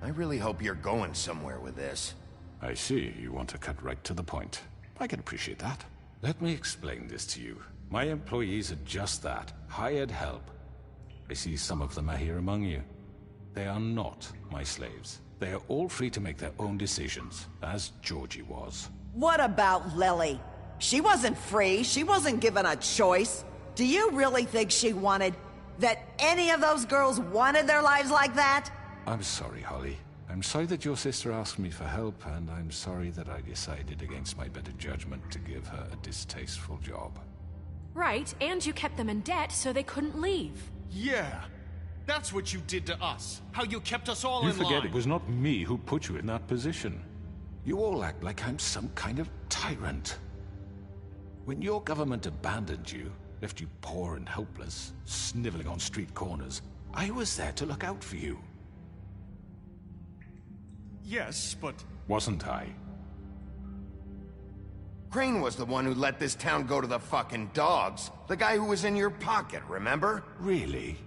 B: I really hope you're going somewhere with this.
H: I see, you want to cut right to the point. I can appreciate that. Let me explain this to you. My employees are just that, hired help. I see some of them are here among you. They are not my slaves. They are all free to make their own decisions, as Georgie was.
D: What about Lily? She wasn't free. She wasn't given a choice. Do you really think she wanted... that any of those girls wanted their lives like that?
H: I'm sorry, Holly. I'm sorry that your sister asked me for help, and I'm sorry that I decided against my better judgment to give her a distasteful job.
E: Right, and you kept them in debt so they couldn't leave.
I: Yeah. That's what you did to us. How you kept us all in line.
H: You forget it was not me who put you in that position. You all act like I'm some kind of tyrant. When your government abandoned you, left you poor and helpless, sniveling on street corners, I was there to look out for you.
I: Yes, but...
H: Wasn't I?
B: Crane was the one who let this town go to the fucking dogs. The guy who was in your pocket, remember?
H: Really?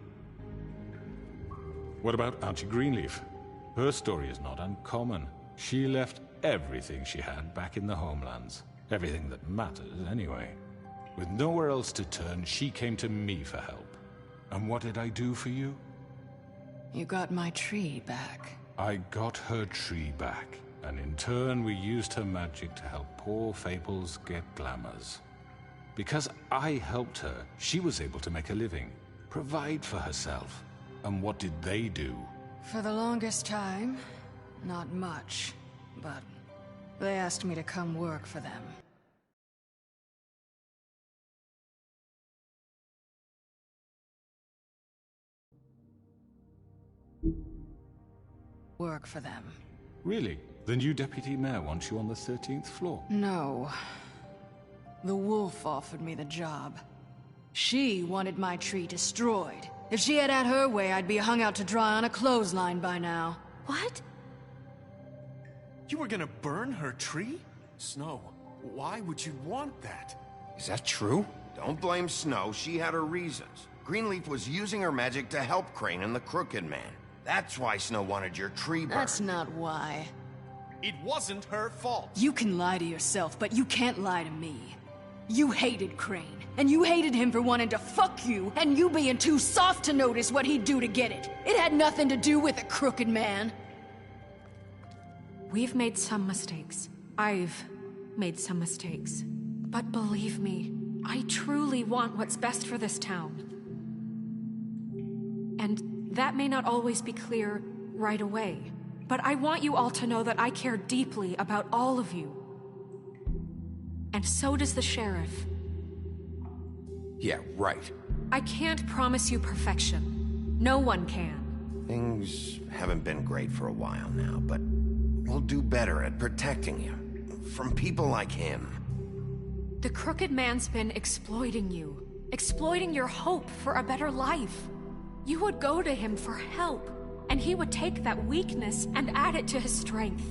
H: What about Auntie Greenleaf? Her story is not uncommon. She left everything she had back in the homelands. Everything that matters, anyway. With nowhere else to turn, she came to me for help. And what did I do for you?
A: You got my tree back.
H: I got her tree back, and in turn we used her magic to help poor Fables get glamours. Because I helped her, she was able to make a living, provide for herself. And what did they do?
A: For the longest time, not much, but they asked me to come work for them. Work for them.
H: Really? The new deputy mayor wants you on the 13th floor?
A: No. The wolf offered me the job. She wanted my tree destroyed. If she had her way, I'd be hung out to dry on a clothesline by now.
O: What?
I: You were gonna burn her tree? Snow, why would you want that?
B: Is that true? Don't blame Snow, she had her reasons. Greenleaf was using her magic to help Crane and the Crooked Man. That's why Snow wanted your tree burned.
A: That's not why.
I: It wasn't her fault.
A: You can lie to yourself, but you can't lie to me. You hated Crane, and you hated him for wanting to fuck you, and you being too soft to notice what he'd do to get it. It had nothing to do with the Crooked Man.
E: We've made some mistakes. I've made some mistakes. But believe me, I truly want what's best for this town. And that may not always be clear right away, but I want you all to know that I care deeply about all of you. And so does the sheriff.
N: Yeah, right.
E: I can't promise you perfection. No one can.
B: Things haven't been great for a while now, but we'll do better at protecting you. From people like him.
E: The Crooked Man's been exploiting you. Exploiting your hope for a better life. You would go to him for help, and he would take that weakness and add it to his strength.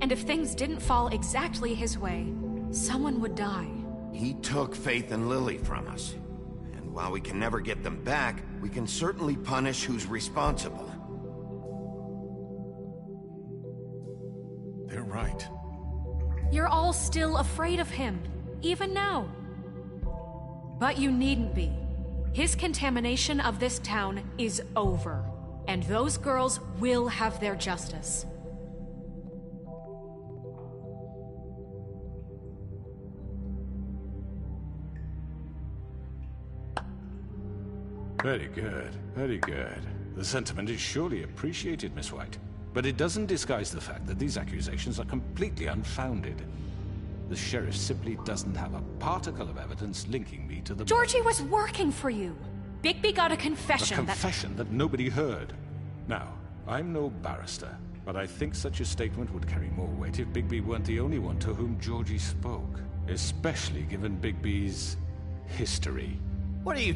E: And if things didn't fall exactly his way, someone would die.
B: He took Faith and Lily from us. And while we can never get them back, we can certainly punish who's responsible.
I: They're right.
E: You're all still afraid of him, even now. But you needn't be. His contamination of this town is over, and those girls will have their justice.
H: Very good, very good. The sentiment is surely appreciated, Miss White. But it doesn't disguise the fact that these accusations are completely unfounded. The sheriff simply doesn't have a particle of evidence linking me to the...
E: Georgie was working for you. Bigby got a confession.
H: A confession that nobody heard. Now, I'm no barrister, but I think such a statement would carry more weight if Bigby weren't the only one to whom Georgie spoke. Especially given Bigby's history.
I: What are you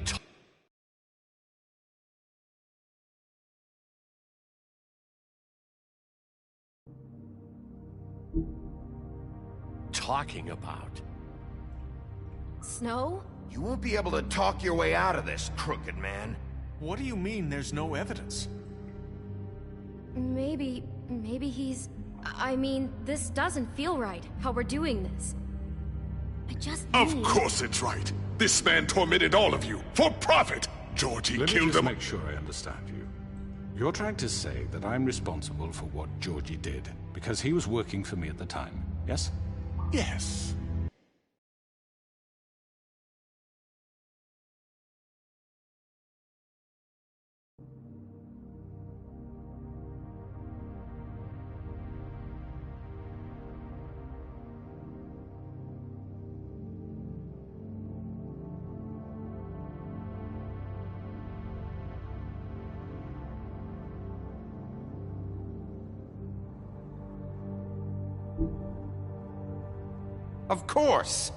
I: talking about?
O: Snow?
B: You won't be able to talk your way out of this, Crooked Man.
I: What do you mean there's no evidence?
O: Maybe he's... I mean, this doesn't feel right, how we're doing this. I just
P: Of course it's right. This man tormented all of you, for profit! Georgie
H: Let me
P: killed
H: just
P: them.
H: make sure I understand you. You're trying to say that I'm responsible for what Georgie did, because he was working for me at the time, yes?
P: Yes.
B: Of course!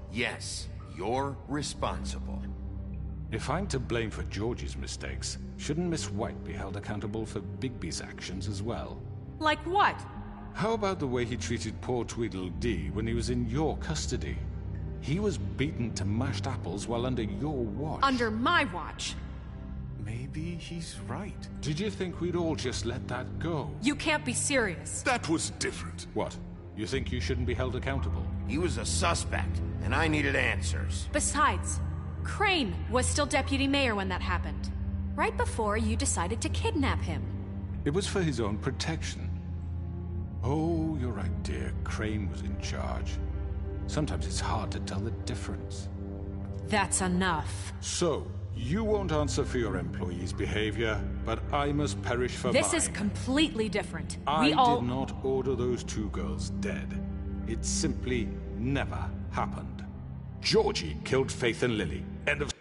B: Yes, you're responsible.
H: If I'm to blame for Georgie's mistakes, shouldn't Miss White be held accountable for Bigby's actions as well?
E: Like what?
H: How about the way he treated poor Tweedledee when he was in your custody? He was beaten to mashed apples while under your watch.
E: Under my watch.
H: Maybe he's right. Did you think we'd all just let that go?
E: You can't be serious.
P: That was different.
H: What? You think you shouldn't be held accountable?
B: He was a suspect, and I needed answers.
E: Besides, Crane was still deputy mayor when that happened. Right before you decided to kidnap him.
H: It was for his own protection. Oh, you're right, dear. Crane was in charge. Sometimes it's hard to tell the difference.
E: That's enough.
H: So, you won't answer for your employees' behavior, but I must perish for mine.
E: This is completely different.
H: I did not order those two girls dead. It simply never happened. Georgie killed Faith and Lily. End of...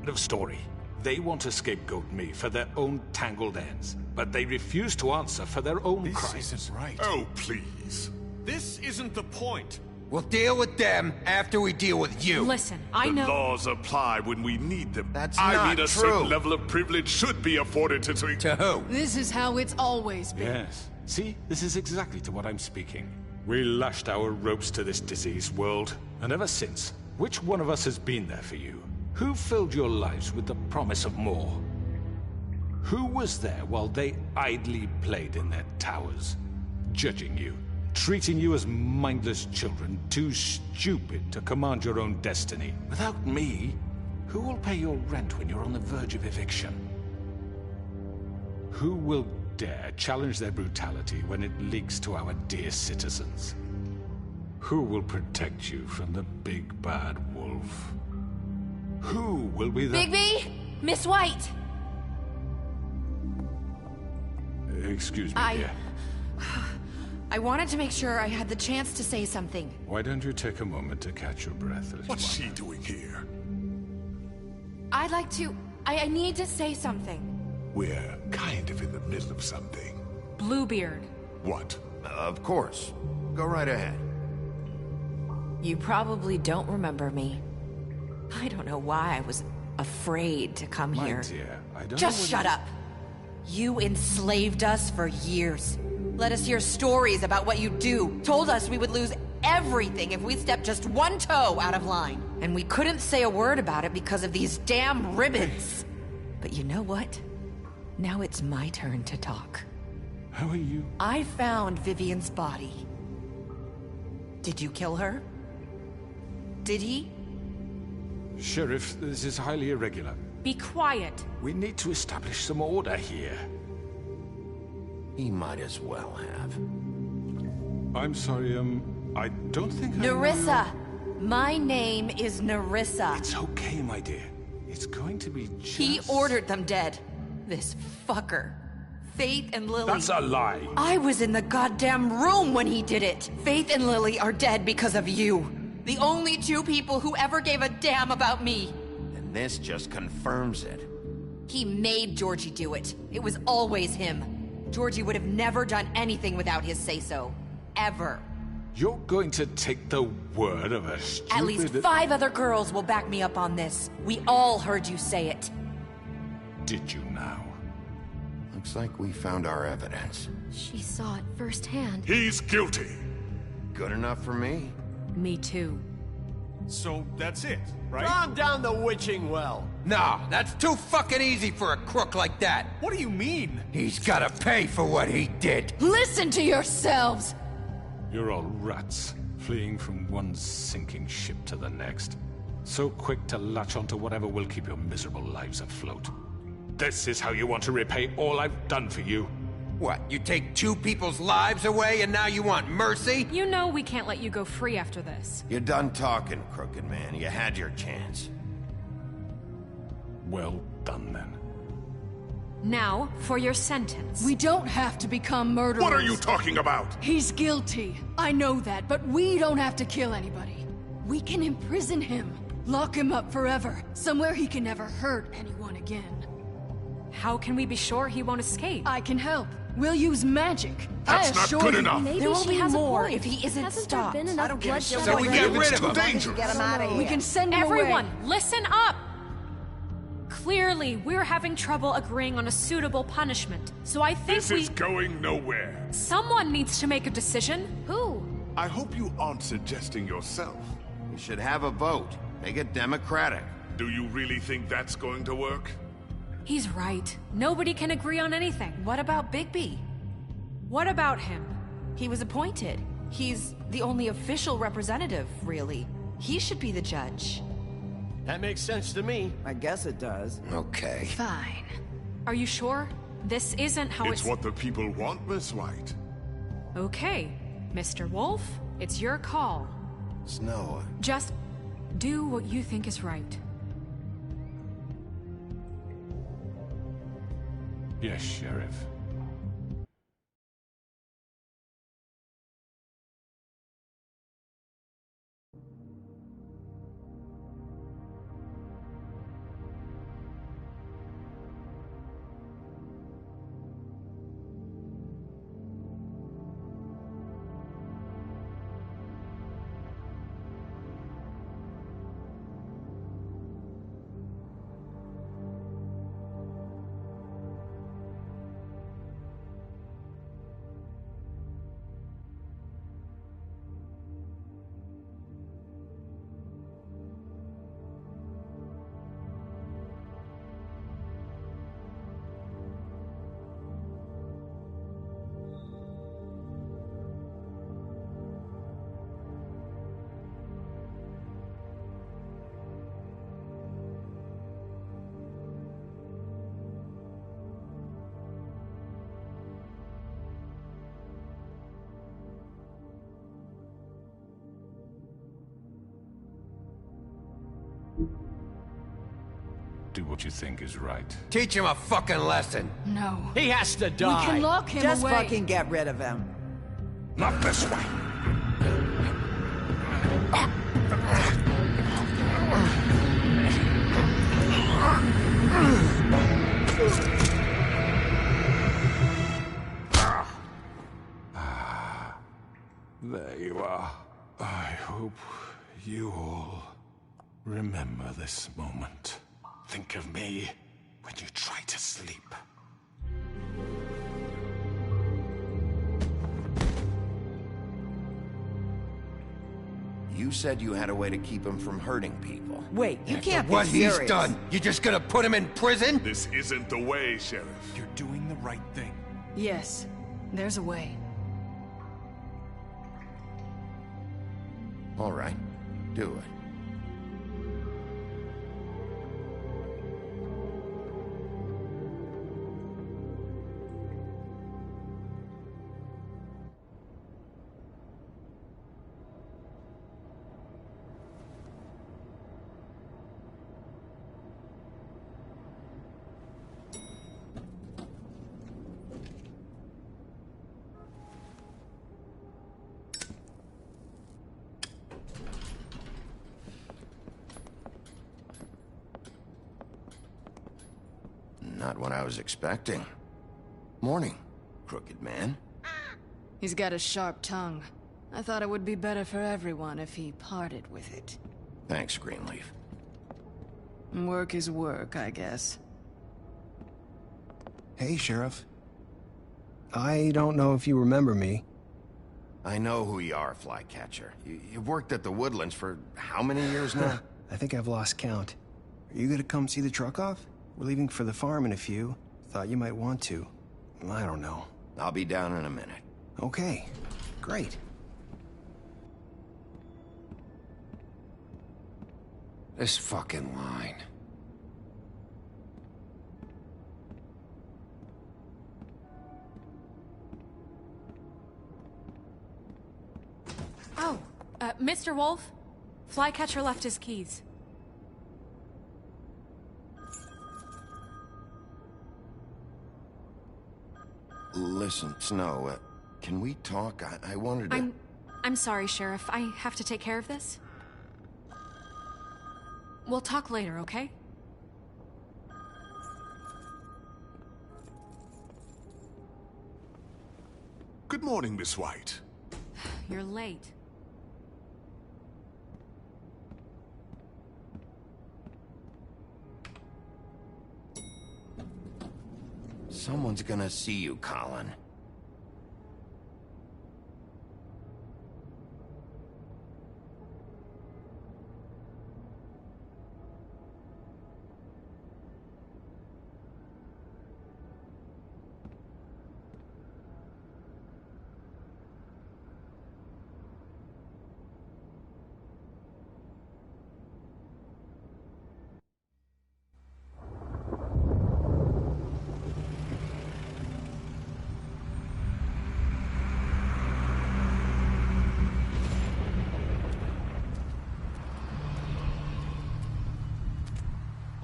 H: End of story. They want to scapegoat me for their own tangled ends, but they refuse to answer for their own crimes.
P: This isn't right. Oh, please.
I: This isn't the point.
N: We'll deal with them after we deal with you.
E: Listen, I know...
P: The laws apply when we need them.
B: That's
P: I
B: not
P: mean, a
B: true.
P: certain level of privilege should be afforded to...
N: To who?
A: This is how it's always been.
H: Yes. See, this is exactly to what I'm speaking. We lashed our ropes to this diseased world, and ever since, which one of us has been there for you? Who filled your lives with the promise of more? Who was there while they idly played in their towers, judging you, treating you as mindless children, too stupid to command your own destiny? Without me, who will pay your rent when you're on the verge of eviction? Who will dare challenge their brutality when it leaks to our dear citizens? Who will protect you from the big bad wolf? Who will be the...
O: Bigby! Miss White!
H: Excuse me, dear.
Q: I wanted to make sure I had the chance to say something.
H: Why don't you take a moment to catch your breath?
P: What's she doing here?
Q: I'd like to... I need to say something.
P: We're kind of in the middle of something.
E: Bluebeard.
P: What?
B: Of course. Go right ahead.
R: You probably don't remember me. I don't know why I was afraid to come
H: My
R: here.
H: dear, I don't
R: Just
H: know
R: shut up. You enslaved us for years. Let us hear stories about what you do. Told us we would lose everything if we stepped just one toe out of line. And we couldn't say a word about it because of these damn ribbons. But you know what? Now it's my turn to talk.
H: How are you?
R: I found Vivian's body. Did you kill her? Did he?
H: Sheriff, this is highly irregular.
E: Be quiet.
H: We need to establish some order here.
B: He might as well have.
H: I'm sorry, I don't think I
R: Nerissa! My name is Nerissa.
H: It's okay, my dear. It's going to be just...
R: He ordered them dead. This fucker. Faith and Lily...
H: That's a lie.
R: I was in the goddamn room when he did it. Faith and Lily are dead because of you. The only two people who ever gave a damn about me.
B: And this just confirms it.
R: He made Georgie do it. It was always him. Georgie would have never done anything without his say-so. Ever.
H: You're going to take the word of a stupid...
R: At least 5 other girls will back me up on this. We all heard you say it.
H: Did you now?
B: Looks like we found our evidence.
O: She saw it firsthand.
P: He's guilty.
B: Good enough for me.
E: Me too.
S: So that's it, right?
T: Calm down the witching well.
N: No, that's too fucking easy for a crook like that.
S: What do you mean?
N: He's gotta pay for what he did.
A: Listen to yourselves!
H: You're all rats, fleeing from one sinking ship to the next. So quick to latch onto whatever will keep your miserable lives afloat. This is how you want to repay all I've done for you?
N: What, you take 2 people's lives away and now you want mercy?
E: You know we can't let you go free after this.
B: You're done talking, crooked man. You had your chance.
H: Well done, then.
E: Now, for your sentence.
A: We don't have to become murderers.
P: What are you talking about?
A: He's guilty. I know that, but we don't have to kill anybody. We can imprison him. Lock him up forever. Somewhere he can never hurt anyone again.
E: How can we be sure he won't escape?
A: I can help. We'll use magic.
P: That's
A: I
P: not
A: assure
P: good
A: you.
P: enough.
O: Maybe
R: There will
O: she
R: be
O: has
R: more
O: a point.
R: if he isn't
O: Hasn't
R: stopped.
O: there been enough
D: I don't give a
O: bloodshed
D: shit.
N: So we
O: already?
N: get rid
P: It's
N: of
P: too
N: him.
P: dangerous.
D: Get him out of here.
A: We can send him
E: Everyone,
A: away.
E: listen up! Clearly, we're having trouble agreeing on a suitable punishment. So I think
P: This is going nowhere.
E: Someone needs to make a decision.
O: Who?
P: I hope you aren't suggesting yourself.
B: We should have a vote. Make it democratic.
P: Do you really think that's going to work?
E: He's right. Nobody can agree on anything.
R: What about Bigby?
E: What about him?
R: He was appointed. He's the only official representative, really. He should be the judge.
T: That makes sense to me.
D: I guess it does.
B: Okay.
A: Fine.
E: Are you sure? This isn't how
P: It's what the people want, Miss White.
E: Okay, Mr. Wolf, it's your call.
B: Snow.
E: Just do what you think is right.
H: Yes, Sheriff. Do what you think is right.
N: Teach him a fucking lesson.
A: No.
T: He has to die.
A: We can lock him
D: Just
A: away.
D: fucking get rid of him.
P: Not this way.
H: There you are. I hope you all remember this moment. Think of me when you try to sleep.
B: You said you had a way to keep him from hurting people.
D: Wait, you
N: After
D: can't be
N: what
D: serious.
N: he's done, you just gonna put him in prison?
P: This isn't the way, Sheriff.
S: You're doing the right thing.
A: Yes, there's a way.
B: All right, do it. Not what I was expecting. Morning, crooked man.
A: He's got a sharp tongue. I thought it would be better for everyone if he parted with it.
B: Thanks, Greenleaf.
A: Work is work, I guess.
U: Hey, Sheriff. I don't know if you remember me.
B: I know who you are, Flycatcher. You've worked at the Woodlands for how many years now?
U: I think I've lost count. Are you gonna come see the truck off? We're leaving for the farm in a few. Thought you might want to. I don't know.
B: I'll be down in a minute.
U: Okay, great.
N: This fucking line.
E: Oh, Mr. Wolf? Flycatcher left his keys.
B: Listen, Snow, can we talk? I wanted to...
E: I'm sorry, Sheriff. I have to take care of this. We'll talk later, okay?
P: Good morning, Miss White.
E: You're late.
B: Someone's gonna see you, Colin.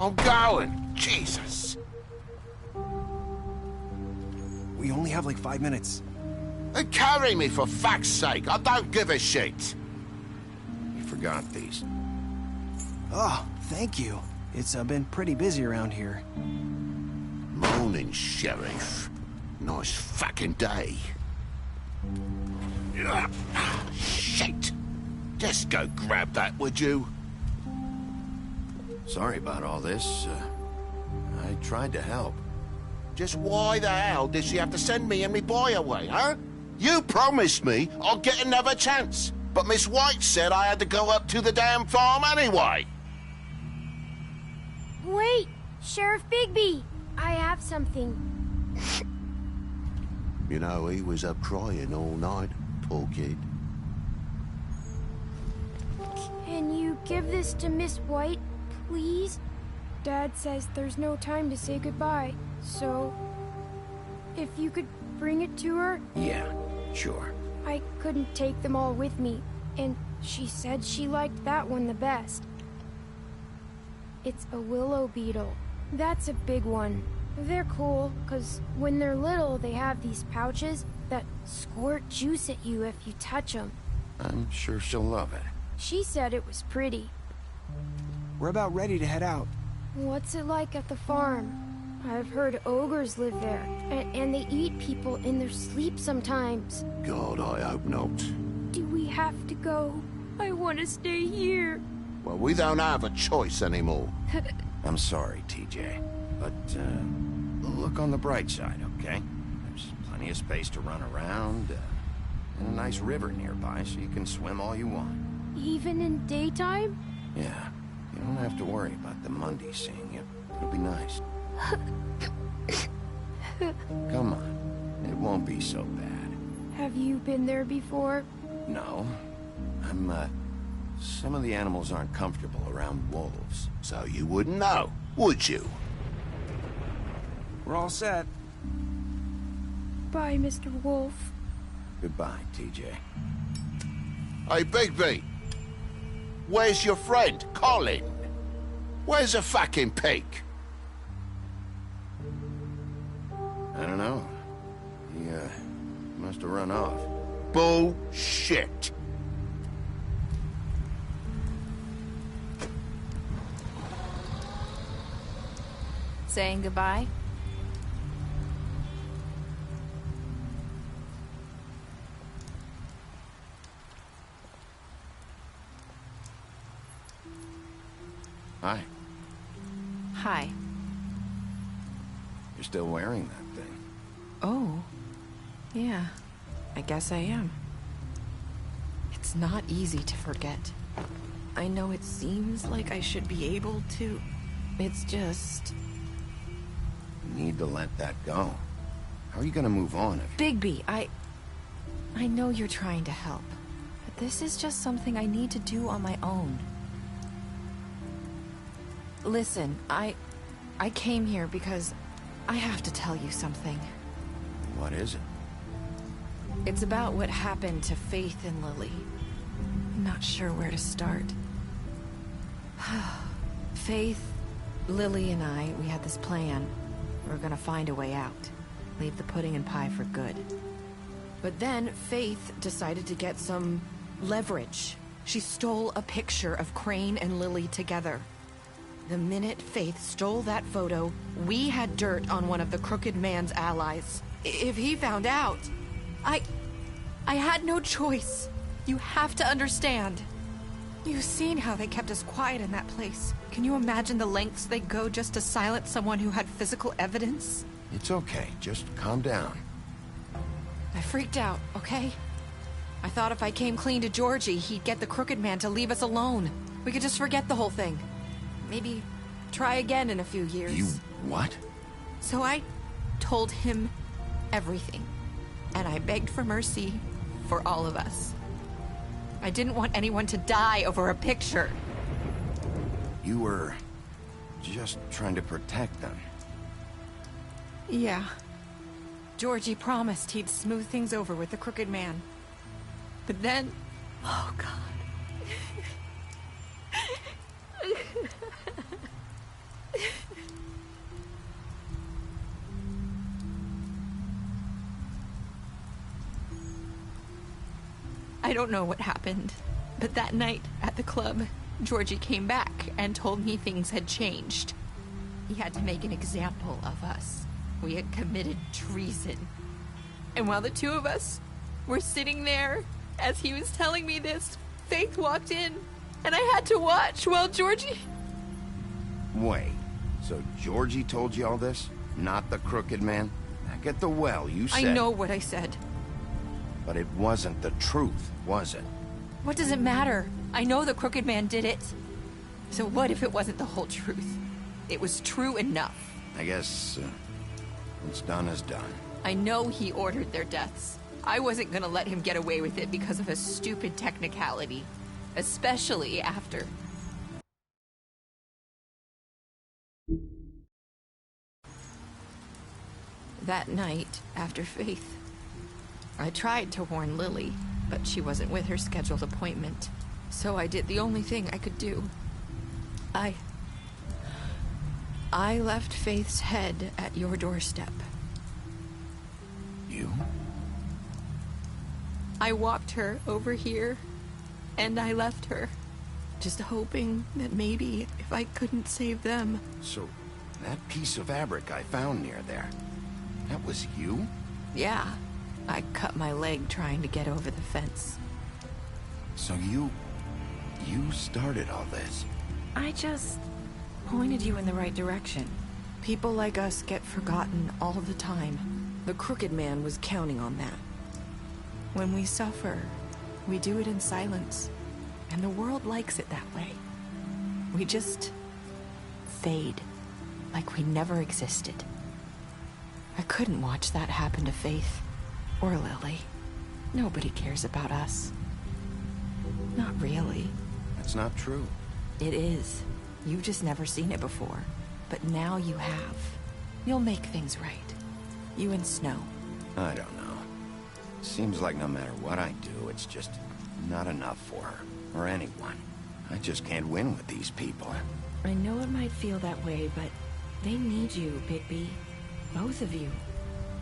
H: I'm going. Jesus.
U: We only have like 5 minutes.
H: Carry me, for fuck's sake. I don't give a shit.
B: You forgot these.
U: Oh, thank you. It's been pretty busy around here.
H: Morning, Sheriff. Nice fucking day. Shit. Just go grab that, would you?
B: Sorry about all this. I tried to help.
H: Just why the hell did she have to send me and me boy away, huh? You promised me I'll get another chance, but Miss White said I had to go up to the damn farm anyway.
O: Wait! Sheriff Bigby! I have something.
H: You know, he was up crying all night, poor kid.
O: Can you give this to Miss White, please? Dad says there's no time to say goodbye, so... if you could bring it to her?
B: Yeah, sure.
O: I couldn't take them all with me, and she said she liked that one the best. It's a willow beetle. That's a big one. They're cool, 'cause when they're little, they have these pouches that squirt juice at you if you touch them.
B: I'm sure she'll love it.
O: She said it was pretty.
U: We're about ready to head out.
O: What's it like at the farm? I've heard ogres live there, and they eat people in their sleep sometimes.
H: God, I hope not.
O: Do we have to go? I want to stay here.
H: Well, we don't have a choice anymore.
B: I'm sorry, TJ, but look on the bright side, okay? There's plenty of space to run around, and a nice river nearby, so you can swim all you want.
O: Even in daytime?
B: Yeah, you don't have to worry about the Mundies seeing you. It'll be nice. Come on, it won't be so bad.
O: Have you been there before?
B: No, some of the animals aren't comfortable around wolves.
H: So you wouldn't know, would you?
U: We're all set.
O: Bye, Mr. Wolf.
B: Goodbye, TJ.
H: Hey, Bigby. Where's your friend, Colin? Where's the fucking pig?
B: I don't know. He, must have run off.
H: Bullshit.
M: Saying goodbye?
B: Hi.
Q: Hi.
B: You're still wearing that thing.
Q: Oh. Yeah. I guess I am. It's not easy to forget. I know it seems like I should be able to. It's just...
B: You need to let that go. How are you gonna move on if...
Q: Bigby, I know you're trying to help, but this is just something I need to do on my own. Listen, I came here because I have to tell you something.
B: What is it?
Q: It's about what happened to Faith and Lily. I'm not sure where to start. Faith, Lily, and I, we had this plan. We were gonna find a way out. Leave the pudding and pie for good. But then Faith decided to get some leverage. She stole a picture of Crane and Lily together. The minute Faith stole that photo, we had dirt on one of the Crooked Man's allies. If he found out, I had no choice. You have to understand. You've seen how they kept us quiet in that place. Can you imagine the lengths they'd go just to silence someone who had physical evidence?
B: It's okay. Just calm down.
Q: I freaked out, okay? I thought if I came clean to Georgie, he'd get the Crooked Man to leave us alone. We could just forget the whole thing. Maybe try again in a few years.
B: You what?
Q: So I told him everything. And I begged for mercy for all of us. I didn't want anyone to die over a picture.
B: You were just trying to protect them.
Q: Yeah. Georgie promised he'd smooth things over with the Crooked Man. But then... Oh, God. I don't know what happened, but that night at the club, Georgie came back and told me things had changed. He had to make an example of us. We had committed treason. And while the two of us were sitting there, as he was telling me this, Faith walked in, and I had to watch while Georgie...
B: Wait, so Georgie told you all this? Not the Crooked Man? Back at the well, you said...
Q: I know what I said.
B: But it wasn't the truth, was it?
Q: What does it matter? I know the Crooked Man did it. So what if it wasn't the whole truth? It was true enough.
B: I guess what's done is done.
Q: I know he ordered their deaths. I wasn't gonna let him get away with it because of a stupid technicality. Especially after... That night, after Faith, I tried to warn Lily, but she wasn't with her scheduled appointment. So I did the only thing I could do. I left Faith's head at your doorstep.
B: You?
Q: I walked her over here, and I left her. Just hoping that maybe if I couldn't save them...
B: So, that piece of fabric I found near there, that was you?
Q: Yeah. I cut my leg trying to get over the fence.
B: So you started all this?
Q: I just pointed you in the right direction. People like us get forgotten all the time. The Crooked Man was counting on that. When we suffer, we do it in silence. And the world likes it that way. We just fade, like we never existed. I couldn't watch that happen to Faith. Or Lily. Nobody cares about us. Not really.
B: That's not true.
Q: It is. You've just never seen it before. But now you have. You'll make things right. You and Snow.
B: I don't know. Seems like no matter what I do, it's just not enough for her. Or anyone. I just can't win with these people.
Q: I know it might feel that way, but they need you, Bigby. Both of you.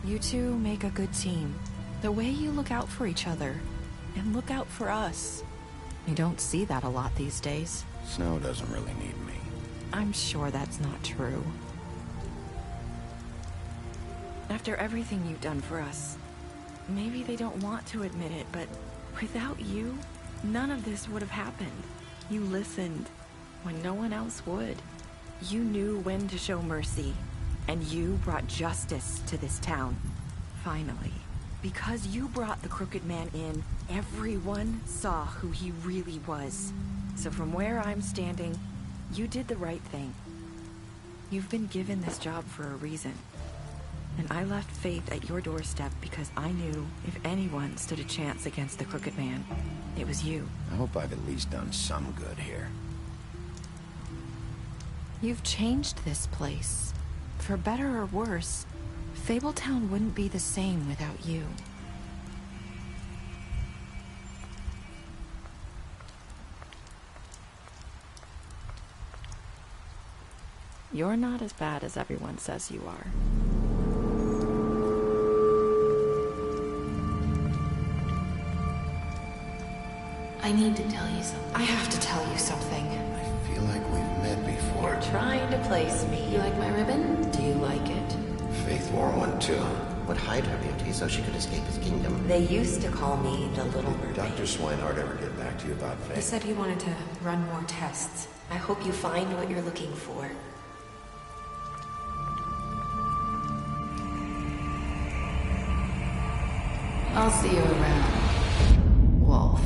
Q: You two make a good team. The way you look out for each other, and look out for us. You don't see that a lot these days.
B: Snow doesn't really need me.
Q: I'm sure that's not true. After everything you've done for us, maybe they don't want to admit it, but without you, none of this would have happened. You listened. when no one else would. You knew when to show mercy, and you brought justice to this town. Finally. Because you brought the Crooked Man in, everyone saw who he really was. So from where I'm standing, you did the right thing. You've been given this job for a reason. And I left Faith at your doorstep because I knew if anyone stood a chance against the Crooked Man, it was you.
B: I hope I've at least done some good here.
Q: You've changed this place. For better or worse, Fabletown wouldn't be the same without you. You're not as bad as everyone says you are.
E: I need to tell you something.
Q: I have to tell you something.
B: I feel like we've met before.
Q: You're trying to place me.
E: You like my ribbon?
Q: Do you like it?
B: Faith wore one too.
C: Would hide her beauty so she could escape his kingdom.
Q: They used to call me the Little Mermaid.
B: Did Dr. Swinehart ever get back to you about Faith?
E: He said he wanted to run more tests.
Q: I hope you find what you're looking for.
E: I'll see you around, Wolf.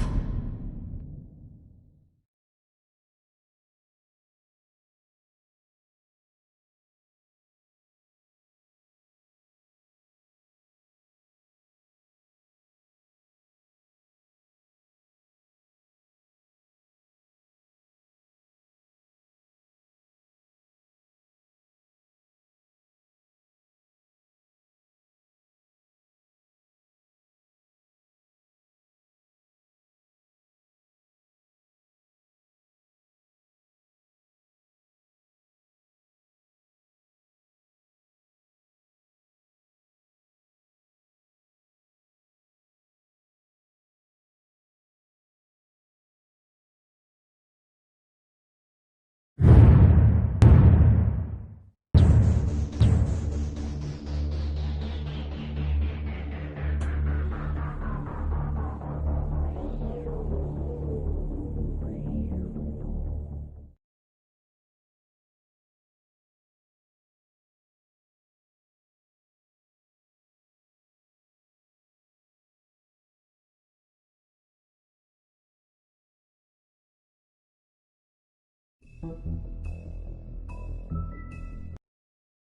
V: Thank you.